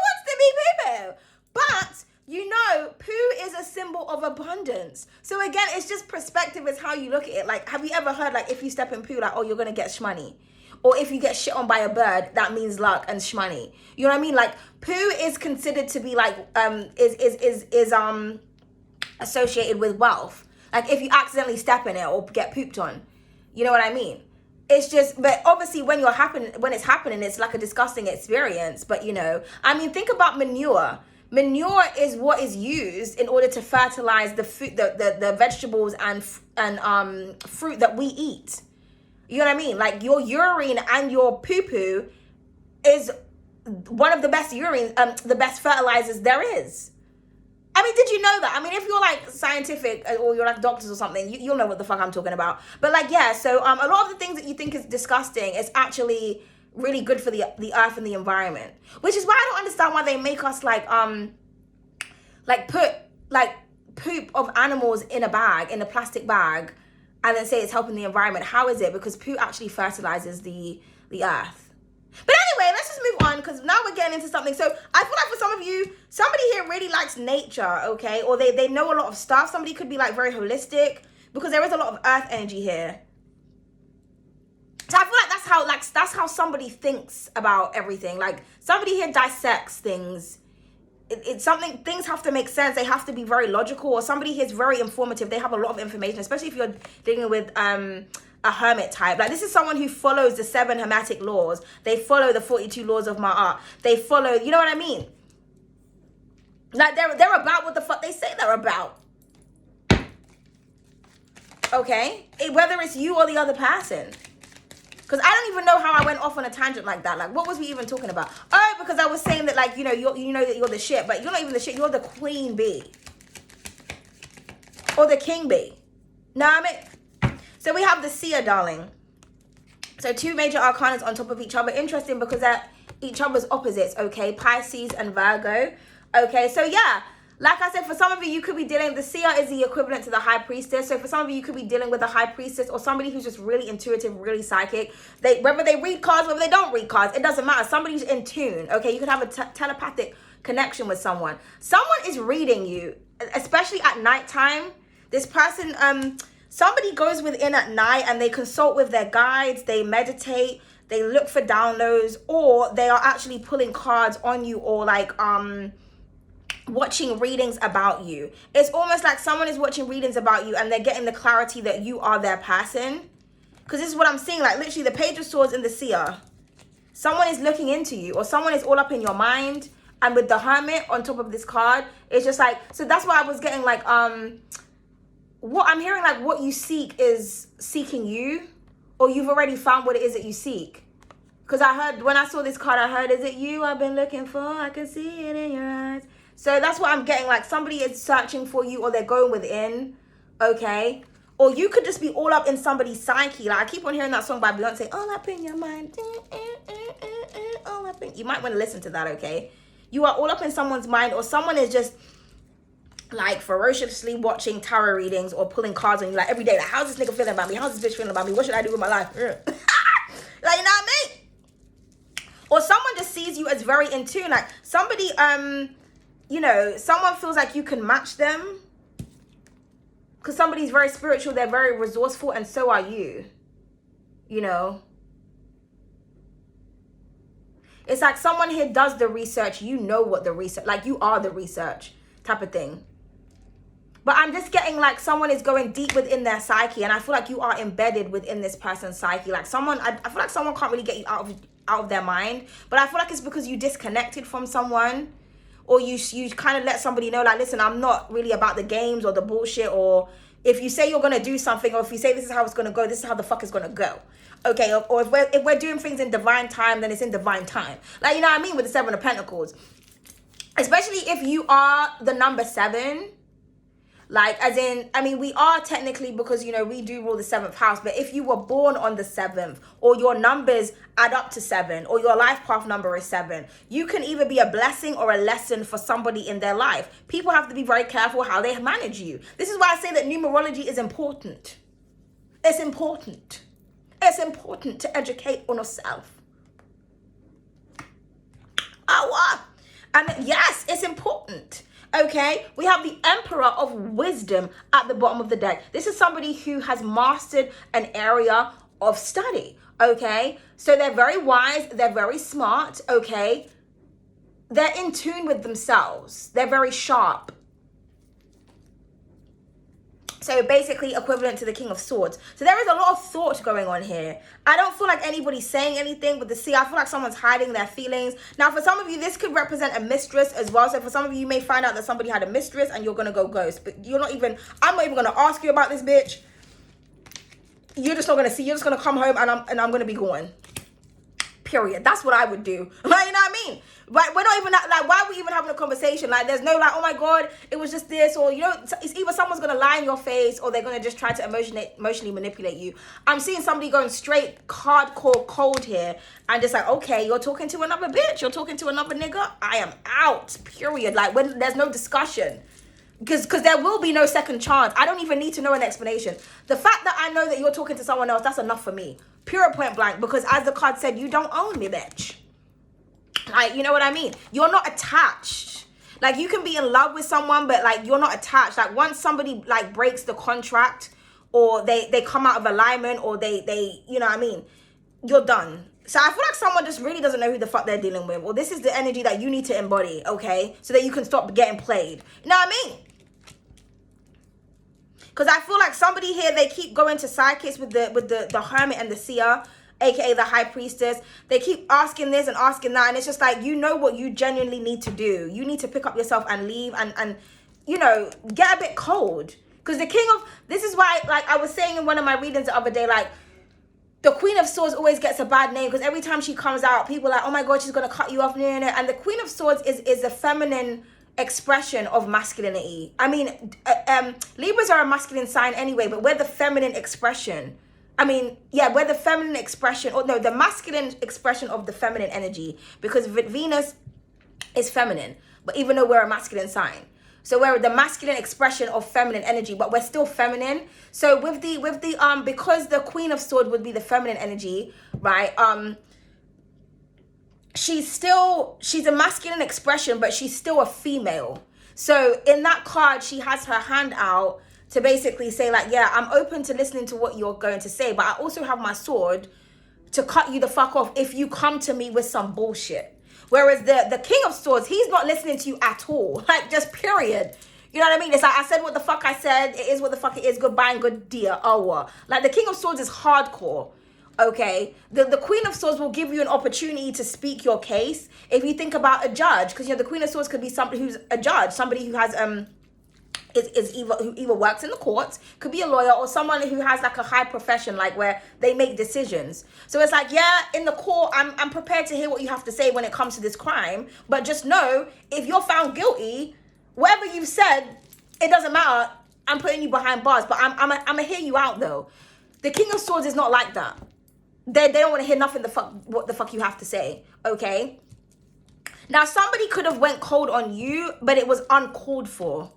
wants to be poo-poo? But you know, poo is a symbol of abundance. So again, it's just perspective is how you look at it. Like, have you ever heard like if you step in poo, like, oh, you're gonna get shmoney? Or if you get shit on by a bird, that means luck and shmoney. You know what I mean? Like, poo is considered to be like is associated with wealth. Like if you accidentally step in it or get pooped on. You know what I mean? It's just, but obviously when it's happening, it's like a disgusting experience. But you know, I mean, think about manure. Manure is what is used in order to fertilize the food, the vegetables and fruit that we eat. You know what I mean? Like your urine and your poo-poo is one of the best the best fertilizers there is. I mean, did you know that? I mean, if you're like scientific or you're like doctors or something, you'll know what the fuck I'm talking about. But like, yeah, so a lot of the things that you think is disgusting is actually really good for the earth and the environment. Which is why I don't understand why they make us like put like poop of animals in a plastic bag, and then say it's helping the environment. How is it? Because poo actually fertilizes the earth. But anyway, let's just move on because now we're getting into something. So I feel like for some of you, somebody here really likes nature, okay? Or they know a lot of stuff. Somebody could be like very holistic because there is a lot of earth energy here. So I feel like that's how somebody thinks about everything. Like somebody here dissects things. It's something, things have to make sense. They have to be very logical, or somebody here is very informative. They have a lot of information, especially if you're dealing with a hermit type. Like this is someone who follows the 7 hermetic laws. They follow the 42 laws of Ma'at. They follow, you know what I mean? Like they're about what the fuck they say they're about. Okay? Whether it's you or the other person. Because I don't even know how I went off on a tangent like that. Like, what was we even talking about? Oh, because I was saying that, like, you know, you know that you're the shit, but you're not even the shit. You're the queen bee. Or the king bee. Know what I mean? So we have the seer, darling. So 2 major arcanas on top of each other. Interesting because they're each other's opposites, okay? Pisces and Virgo. Okay, so yeah. Like I said, for some of you, you could be dealing, the seer is the equivalent to the high priestess. So for some of you, you could be dealing with a high priestess or somebody who's just really intuitive, really psychic. Whether they read cards, whether they don't read cards, it doesn't matter. Somebody's in tune, okay? You could have a telepathic connection with someone. Someone is reading you, especially at nighttime. This person, somebody goes within at night and they consult with their guides, they meditate, they look for downloads, or they are actually pulling cards on you, or like, watching readings about you. It's almost like someone is watching readings about you and they're getting the clarity that you are their person. Because this is what I'm seeing, like literally the Page of Swords and the seer. Someone is looking into you, or someone is all up in your mind. And with the Hermit on top of this card, it's just like, so that's why I was getting like, what I'm hearing, like what you seek is seeking you, or you've already found what it is that you seek. Because I heard, when I saw this card, I heard, is it you I've been looking for? I can see it in your eyes. So that's what I'm getting, like somebody is searching for you, or they're going within, okay? Or you could just be all up in somebody's psyche. Like I keep on hearing that song by Beyonce, all up in your mind. All up in... You might want to listen to that, okay? You are all up in someone's mind, or someone is just like ferociously watching tarot readings or pulling cards on you, like every day. Like, how's this nigga feeling about me? How's this bitch feeling about me? What should I do with my life? Like, you know what I mean? Or someone just sees you as very in tune. Like somebody, you know, someone feels like you can match them. Because somebody's very spiritual, they're very resourceful, and so are you. You know? It's like someone here does the research. You know what the research, like you are the research type of thing. But I'm just getting like someone is going deep within their psyche, and I feel like you are embedded within this person's psyche. Like someone, I feel like someone can't really get you out of their mind. But I feel like it's because you disconnected from someone, or you kind of let somebody know, like, listen, I'm not really about the games or the bullshit, or if you say you're going to do something, or if you say this is how it's going to go, this is how the fuck it's going to go. Okay, or if we're doing things in divine time, then it's in divine time. Like, you know what I mean? With the Seven of Pentacles. Especially if you are the number 7. Like, as in, I mean, we are technically, because, you know, we do rule the 7th house. But if you were born on the 7th, or your numbers add up to 7, or your life path number is 7, you can either be a blessing or a lesson for somebody in their life. People have to be very careful how they manage you. This is why I say that numerology is important. It's important. It's important to educate on yourself. And yes, it's important. Okay, we have the Emperor of Wisdom at the bottom of the deck. This is somebody who has mastered an area of study. Okay, so they're very wise, they're very smart. Okay, they're in tune with themselves, they're very sharp. So basically equivalent to the King of Swords. So there is a lot of thought going on here. I don't feel like anybody's saying anything, but I feel like someone's hiding their feelings. Now, for some of you, this could represent a mistress as well. So for some of you, you may find out that somebody had a mistress and you're going to go ghost. But I'm not even going to ask you about this bitch. You're just not going to see. You're just going to come home and I'm going to be going. Period. That's what I would do. Like, you know what I mean? But we're not even like, why are we even having a conversation? Like, there's no like, oh my God, it was just this, or, you know, it's either someone's going to lie in your face, or they're going to just try to emotionally manipulate you. I'm seeing somebody going straight hardcore cold here, and just like, okay, you're talking to another bitch, you're talking to another nigga, I am out, period. Like, when there's no discussion. Because there will be no second chance. I don't even need to know an explanation. The fact that I know that you're talking to someone else, that's enough for me. Pure point blank. Because as the card said, you don't own me, bitch. Like, you know what I mean? You're not attached. Like, you can be in love with someone, but like, you're not attached. Like, once somebody like breaks the contract, or they come out of alignment, or they you know what I mean? You're done. So I feel like someone just really doesn't know who the fuck they're dealing with. Or this is the energy that you need to embody, okay? So that you can stop getting played. You know what I mean? Because I feel like somebody here, they keep going to psychics with the hermit and the seer, aka the high priestess. They keep asking this and asking that, and it's just like, you know what you genuinely need to do. You need to pick up yourself and leave and you know, get a bit cold. Because the king of, this is why, like I was saying in one of my readings the other day, like, the Queen of Swords always gets a bad name, because every time she comes out, people are like, oh my God, she's going to cut you off. And the Queen of Swords is a feminine expression of masculinity. I mean, Libras are a masculine sign anyway, but we're the feminine expression. I mean, yeah, we're the feminine expression, or no, the masculine expression of the feminine energy, because Venus is feminine, but even though we're a masculine sign. So we're the masculine expression of feminine energy, but we're still feminine. So with the because the Queen of Swords would be the feminine energy, right? She's a masculine expression, but she's still a female. So in that card, she has her hand out to basically say like, yeah, I'm open to listening to what you're going to say, but I also have my sword to cut you the fuck off if you come to me with some bullshit. Whereas the King of Swords, he's not listening to you at all. Like, just period. You know what I mean? It's like, I said what the fuck I said. It is what the fuck it is. Goodbye and good dear. Oh, like the King of Swords is hardcore. Okay, the Queen of Swords will give you an opportunity to speak your case. If you think about a judge, because, you know, the Queen of Swords could be somebody who's a judge, somebody who has is either who either works in the courts, could be a lawyer, or someone who has like a high profession, like where they make decisions. So it's like, yeah, in the court, I'm prepared to hear what you have to say when it comes to this crime, but just know if you're found guilty, whatever you've said, it doesn't matter. I'm putting you behind bars, but I'm gonna hear you out though. The King of Swords is not like that. They don't want to hear nothing what the fuck you have to say, okay? Now, somebody could have went cold on you, but it was uncalled for.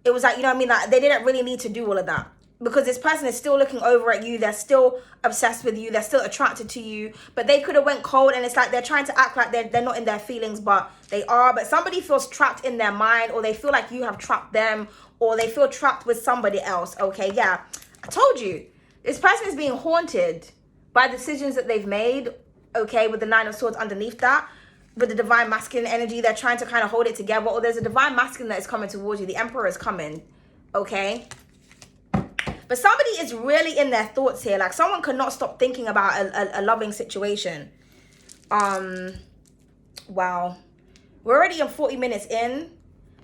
It was like, you know what I mean? Like, they didn't really need to do all of that. Because this person is still looking over at you. They're still obsessed with you. They're still attracted to you. But they could have went cold, and it's like they're trying to act like they're not in their feelings, but they are. But somebody feels trapped in their mind, or they feel like you have trapped them, or they feel trapped with somebody else, okay? Yeah, I told you. This person is being haunted by decisions that they've made, okay, with the Nine of Swords underneath that. With the divine masculine energy, they're trying to kind of hold it together. Or there's a divine masculine that is coming towards you. The Emperor is coming, okay? But somebody is really in their thoughts here. Like, someone could not stop thinking about a loving situation. Wow. We're already in 40 minutes in.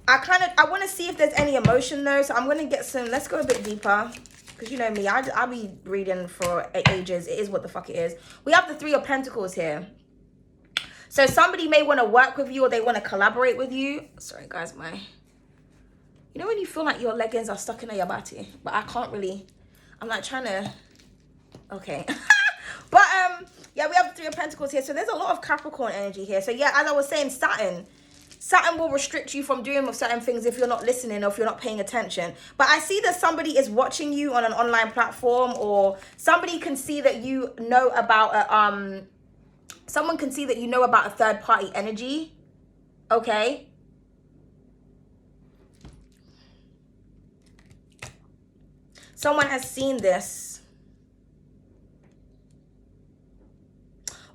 I want to see if there's any emotion though. So I'm going to get some, let's go a bit deeper. Because you know me, I'll be reading for ages. It is what the fuck it is. We have the Three of Pentacles here. So somebody may want to work with you, or they want to collaborate with you. Sorry, guys, you know when you feel like your leggings are stuck in your body, but I can't really, I'm like trying to, okay. But yeah, we have the Three of Pentacles here. So there's a lot of Capricorn energy here. So yeah, as I was saying, Saturn will restrict you from doing certain things if you're not listening or if you're not paying attention. But I see that somebody is watching you on an online platform, or somebody can see that you know about someone can see that you know about a third party energy, okay? Someone has seen this.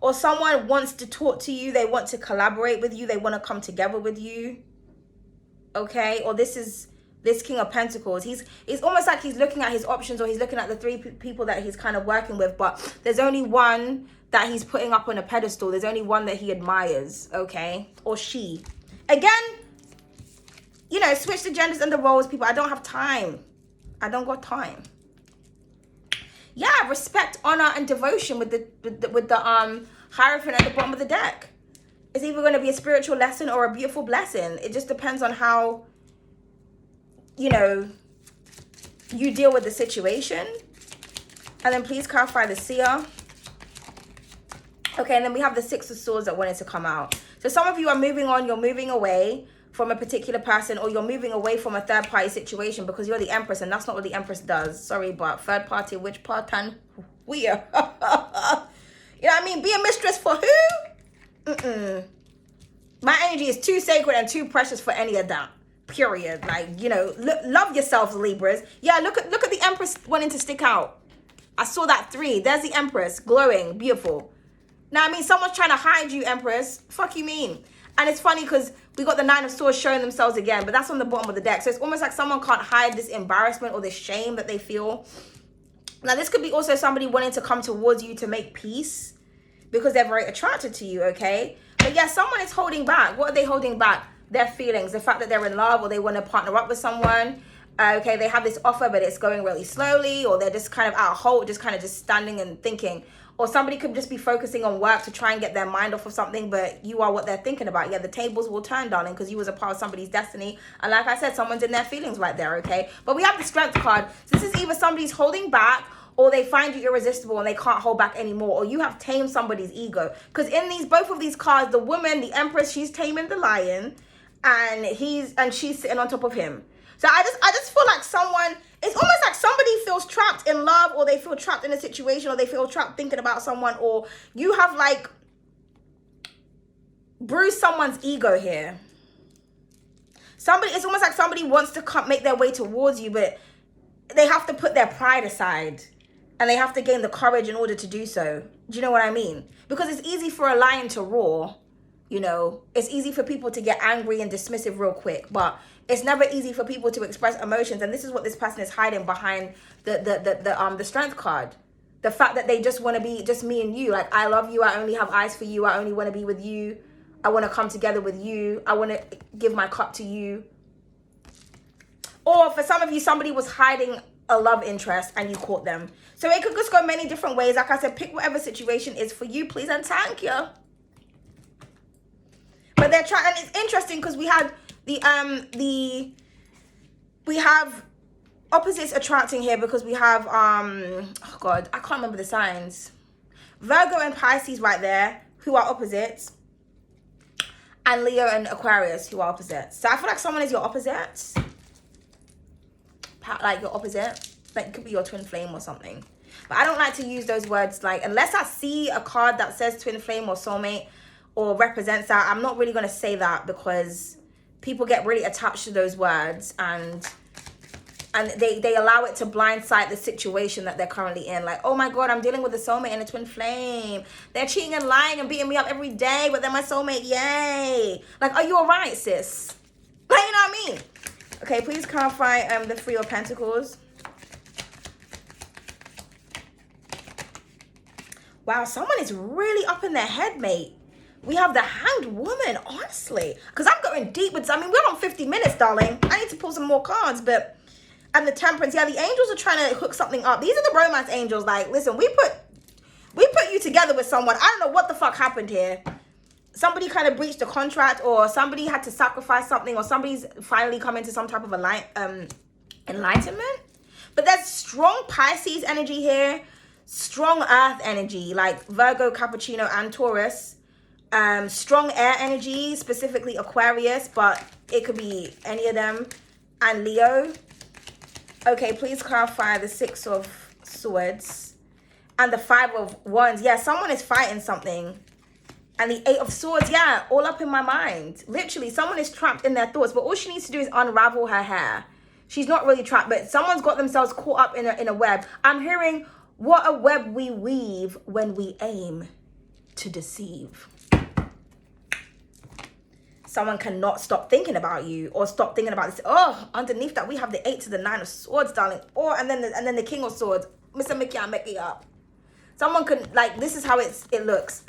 Or someone wants to talk to you. They want to collaborate with you. They want to come together with you, okay? Or this King of Pentacles. He's almost like he's looking at his options, or he's looking at the three people that he's kind of working with, but there's only one that he's putting up on a pedestal. There's only one that he admires, okay? Or she. Again, you know, switch the genders and the roles, people. I don't have time. I don't got time. Yeah, respect, honor, and devotion with the Hierophant at the bottom of the deck. It's either going to be a spiritual lesson or a beautiful blessing. It just depends on how, you know, you deal with the situation. And then please clarify the seer. Okay, and then we have the Six of Swords that wanted to come out. So some of you are moving on, you're moving away from a particular person, or you're moving away from a third party situation because you're the Empress, and that's not what the Empress does. Sorry, but third party, which part and we are. You know what I mean? Be a mistress for who? My energy is too sacred and too precious for any of that. Period. Like, you know, love yourselves, Libras. Yeah, look at the Empress wanting to stick out. I saw that 3. There's the Empress, glowing, beautiful. Now, I mean, someone's trying to hide you, Empress. Fuck you mean? And it's funny because we got the Nine of Swords showing themselves again, but that's on the bottom of the deck. So it's almost like someone can't hide this embarrassment or this shame that they feel. Now, this could be also somebody wanting to come towards you to make peace because they're very attracted to you, okay? But yeah, someone is holding back. What are they holding back? Their feelings, the fact that they're in love, or they want to partner up with someone. Okay, they have this offer, but it's going really slowly, or they're just kind of out of hope, just kind of just standing and thinking. Or somebody could just be focusing on work to try and get their mind off of something, but you are what they're thinking about. Yeah, the tables will turn, darling, because you was a part of somebody's destiny. And like I said, someone's in their feelings right there, okay? But we have the Strength card. So this is either somebody's holding back, or they find you irresistible and they can't hold back anymore, or you have tamed somebody's ego. Because in both of these cards, the woman, the Empress, she's taming the lion, and she's sitting on top of him. So I just feel like someone, it's almost like somebody feels trapped in love, or they feel trapped in a situation, or they feel trapped thinking about someone, or you have like bruised someone's ego here. It's almost like somebody wants to make their way towards you, but they have to put their pride aside, and they have to gain the courage in order to do so. Do you know what I mean? Because it's easy for a lion to roar, you know. It's easy for people to get angry and dismissive real quick, but it's never easy for people to express emotions. And this is what this person is hiding behind the Strength card. The fact that they just want to be just me and you. Like, I love you. I only have eyes for you. I only want to be with you. I want to come together with you. I want to give my cup to you. Or for some of you, somebody was hiding a love interest and you caught them. So it could just go many different ways. Like I said, pick whatever situation is for you, please, and thank you. But they're trying, and it's interesting because we had we have opposites attracting here because we have oh god, I can't remember the signs. Virgo and Pisces right there, who are opposites, and Leo and Aquarius, who are opposites. So I feel like someone is your opposite, like your opposite, like it could be your twin flame or something. But I don't like to use those words, like, unless I see a card that says twin flame or soulmate or represents that, I'm not really going to say that, because people get really attached to those words, and they allow it to blindside the situation that they're currently in. Like, oh my god, I'm dealing with a soulmate and a twin flame. They're cheating and lying and beating me up every day, but they're my soulmate, yay. Like, are you alright, sis? Like, you know what I mean? Okay, please clarify the Three of Pentacles. Wow, someone is really up in their head, mate. We have the Hanged Woman, honestly. Because I'm going deep with, I mean, we're on 50 minutes, darling. I need to pull some more cards, but... And the Temperance, yeah, the angels are trying to hook something up. These are the romance angels. Like, listen, we put you together with someone. I don't know what the fuck happened here. Somebody kind of breached a contract, or somebody had to sacrifice something, or somebody's finally come into some type of enlightenment. But there's strong Pisces energy here. Strong Earth energy, like Virgo, Capricorn, and Taurus. Strong air energy, specifically Aquarius, but it could be any of them. And Leo. Okay, please clarify the Six of Swords and the Five of Wands. Yeah, someone is fighting something. And the Eight of Swords, yeah, all up in my mind. Literally, someone is trapped in their thoughts, but all she needs to do is unravel her hair. She's not really trapped, but someone's got themselves caught up in a web. I'm hearing, what a web we weave when we aim to deceive. Someone cannot stop thinking about you, or stop thinking about this. Oh, underneath that we have the 8 to the 9 of Swords, darling. Or and then the King of Swords. Mr. Mickey, I'm making it up. Someone could, like, this is how it looks.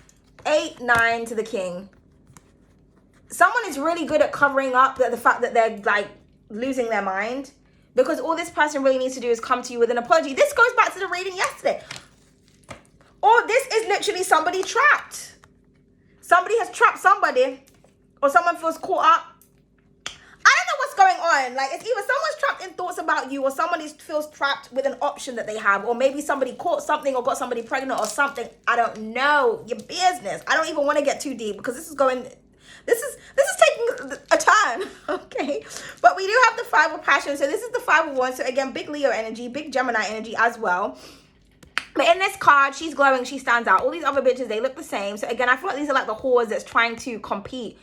8, 9 to the King. Someone is really good at covering up the fact that they're like losing their mind, because all this person really needs to do is come to you with an apology. This goes back to the reading yesterday. Or this is literally somebody trapped. Somebody has trapped somebody. Or someone feels caught up. I don't know what's going on. Like, it's either someone's trapped in thoughts about you, or somebody feels trapped with an option that they have, or maybe somebody caught something or got somebody pregnant or something. I don't know. Your business. I don't even want to get too deep, because this is taking a turn. Okay. But we do have the Five of Passion. So this is the Five of Wands. So again, big Leo energy, big Gemini energy as well. But in this card, she's glowing, she stands out. All these other bitches, they look the same. So again, I feel like these are like the whores that's trying to compete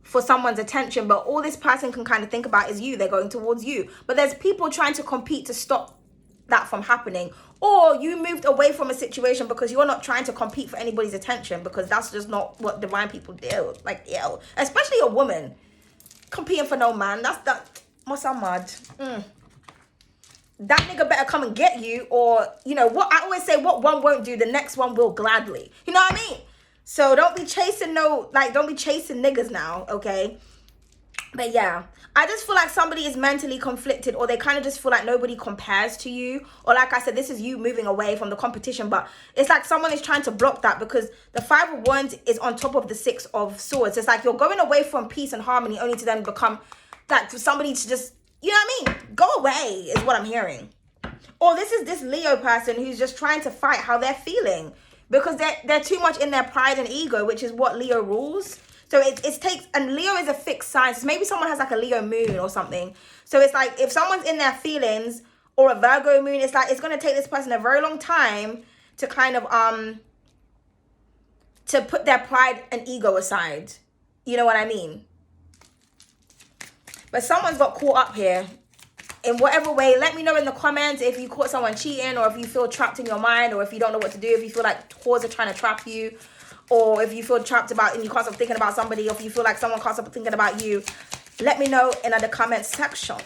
for someone's attention, but all this person can kind of think about is you. They're going towards you. But there's people trying to compete to stop that from happening. Or you moved away from a situation because you're not trying to compete for anybody's attention, because that's just not what divine people do. Like, ew. Especially a woman competing for no man. That must sound mad. That nigga better come and get you, or, you know, what I always say, what one won't do, the next one will gladly. You know what I mean? So don't be chasing don't be chasing niggas now, okay? But yeah, I just feel like somebody is mentally conflicted, or they kind of just feel like nobody compares to you. Or like I said, this is you moving away from the competition, but it's like someone is trying to block that, because the Five of Wands is on top of the Six of Swords. It's like you're going away from peace and harmony only to then become like for somebody to just, you know what I mean? Go away is what I'm hearing. Or this is this Leo person who's just trying to fight how they're feeling, because they're too much in their pride and ego, which is what Leo rules. So it takes, and Leo is a fixed sign. So maybe someone has like a Leo moon or something. So it's like if someone's in their feelings, or a Virgo moon, it's like it's going to take this person a very long time to kind of to put their pride and ego aside. You know what I mean? But someone's got caught up here. In whatever way, let me know in the comments if you caught someone cheating, or if you feel trapped in your mind, or if you don't know what to do, if you feel like whores are trying to trap you, or if you feel trapped and you can't stop thinking about somebody, or if you feel like someone can't stop thinking about you. Let me know in the comment section.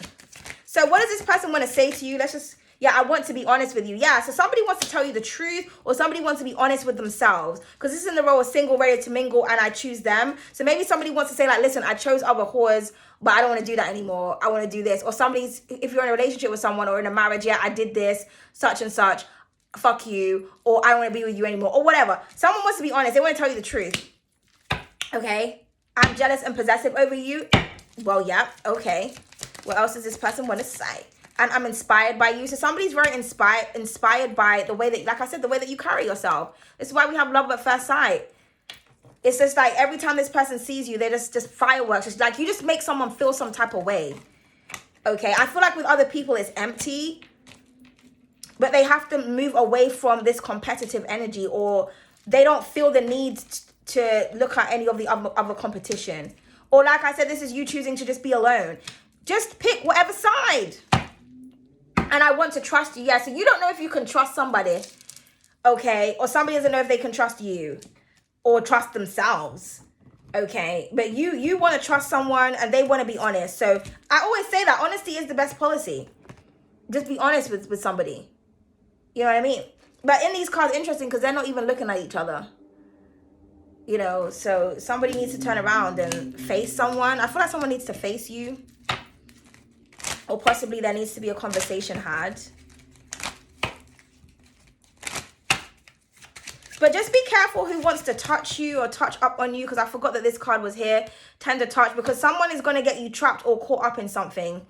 So what does this person want to say to you? Let's just Yeah, I want to be honest with you. Yeah, so somebody wants to tell you the truth, or somebody wants to be honest with themselves. Because this is in the role of single, ready to mingle, and I choose them. So maybe somebody wants to say like, listen, I chose other whores, but I don't want to do that anymore. I want to do this. Or somebody's, if you're in a relationship with someone or in a marriage, yeah, I did this, such and such, fuck you, or I don't want to be with you anymore, or whatever. Someone wants to be honest. They want to tell you the truth. Okay? I'm jealous and possessive over you. Well, yeah, okay. What else does this person want to say? And I'm inspired by you. So somebody's very inspired by the way that, like I said, the way that you carry yourself. This is why we have love at first sight. It's just like every time this person sees you, they're just fireworks. It's like you just make someone feel some type of way. Okay, I feel like with other people it's empty, but they have to move away from this competitive energy, or they don't feel the need to look at any of the other competition. Or like I said, this is you choosing to just be alone. Just pick whatever side. And I want to trust you. Yeah, so you don't know if you can trust somebody, okay? Or somebody doesn't know if they can trust you or trust themselves, okay? But you want to trust someone and they want to be honest. So I always say that honesty is the best policy. Just be honest with somebody. You know what I mean? But in these cards, interesting because they're not even looking at each other. You know, so somebody needs to turn around and face someone. I feel like someone needs to face you. Or possibly there needs to be a conversation had. But just be careful who wants to touch you or touch up on you, because I forgot that this card was here. Tender touch, because someone is going to get you trapped or caught up in something.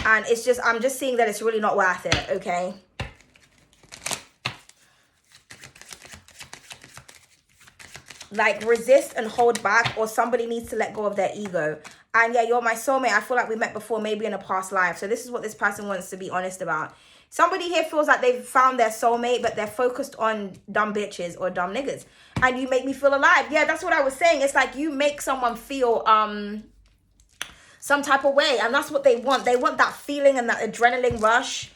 And it's just, I'm just seeing that it's really not worth it, okay? Like resist and hold back, or somebody needs to let go of their ego. And yeah, you're my soulmate. I feel like we met before, maybe in a past life. So this is what this person wants to be honest about. Somebody here feels like they've found their soulmate, but they're focused on dumb bitches or dumb niggas. And you make me feel alive. Yeah, that's what I was saying. It's like you make someone feel some type of way. And that's what they want. They want that feeling and that adrenaline rush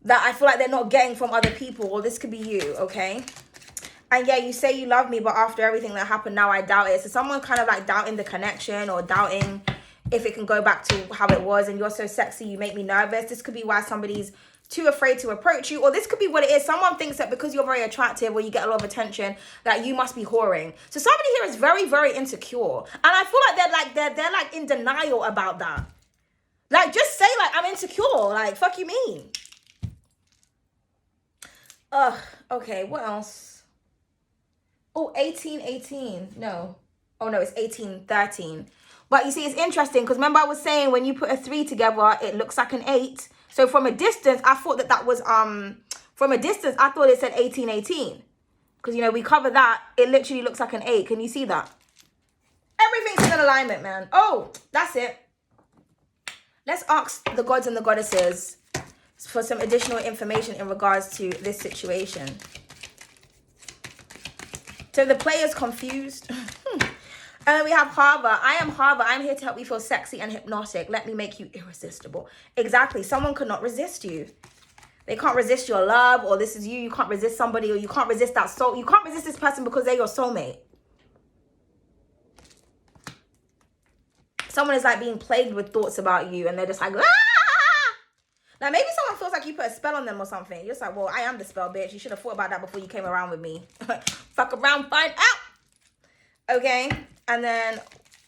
that I feel like they're not getting from other people. Or this could be you, okay? And yeah, you say you love me, but after everything that happened, now I doubt it. So someone kind of like doubting the connection, or doubting if it can go back to how it was. And you're so sexy, you make me nervous. This could be why somebody's too afraid to approach you. Or this could be what it is. Someone thinks that because you're very attractive or you get a lot of attention, that you must be whoring. So somebody here is very, very insecure. And I feel like they're like in denial about that. Like, just say like, I'm insecure. Like, fuck you mean? Ugh, okay, what else? Oh, 1818. No. Oh, no, it's 1813. But you see, it's interesting because remember I was saying when you put a 3 together, it looks like an 8. So from a distance, I thought that was, from a distance, I thought it said 1818. Because, you know, we cover that. It literally looks like an 8. Can you see that? Everything's in alignment, man. Oh, that's it. Let's ask the gods and the goddesses for some additional information in regards to this situation. So the player's confused. And then we have Harbor. I am Harbor. I'm here to help you feel sexy and hypnotic. Let me make you irresistible. Exactly. Someone could not resist you. They can't resist your love, or this is you. You can't resist somebody, or you can't resist that soul. You can't resist this person because they're your soulmate. Someone is like being plagued with thoughts about you, and they're just like, ah! Now, maybe someone feels like you put a spell on them or something. You're just like, well, I am the spell, bitch. You should have thought about that before you came around with me. Fuck around, find out. Okay. And then,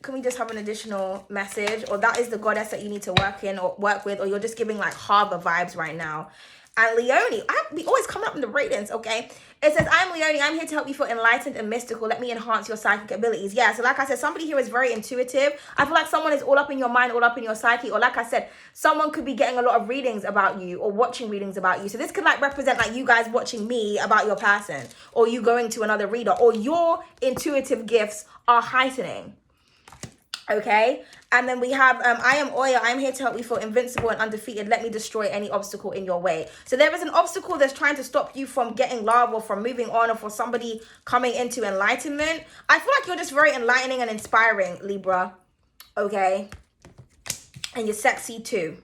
can we just have an additional message? Or that is the goddess that you need to work with, or you're just giving like Harbor vibes right now. And Leonie, we always come up in the ratings, okay? It says, I'm Leonie. I'm here to help you feel enlightened and mystical. Let me enhance your psychic abilities. Yeah, so like I said, somebody here is very intuitive. I feel like someone is all up in your mind, all up in your psyche. Or like I said, someone could be getting a lot of readings about you or watching readings about you. So this could like represent like you guys watching me about your person, or you going to another reader, or your intuitive gifts are heightening. Okay, and then we have I am Oya. I'm here to help you feel invincible and undefeated. Let me destroy any obstacle in your way. So there is an obstacle that's trying to stop you from getting love, or from moving on, or for somebody coming into enlightenment. I feel like you're just very enlightening and inspiring, Libra. Okay, and you're sexy too.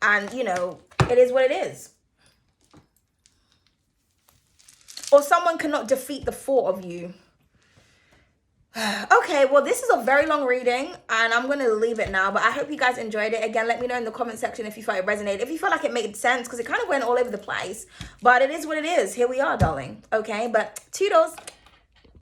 And you know, it is what it is. Or someone cannot defeat the thought of you. Okay, well, this is a very long reading and I'm going to leave it now, but I hope you guys enjoyed it. Again, let me know in the comment section if you felt it resonated, if you felt like it made sense, because it kind of went all over the place, but it is what it is. Here we are, darling. Okay, but toodles.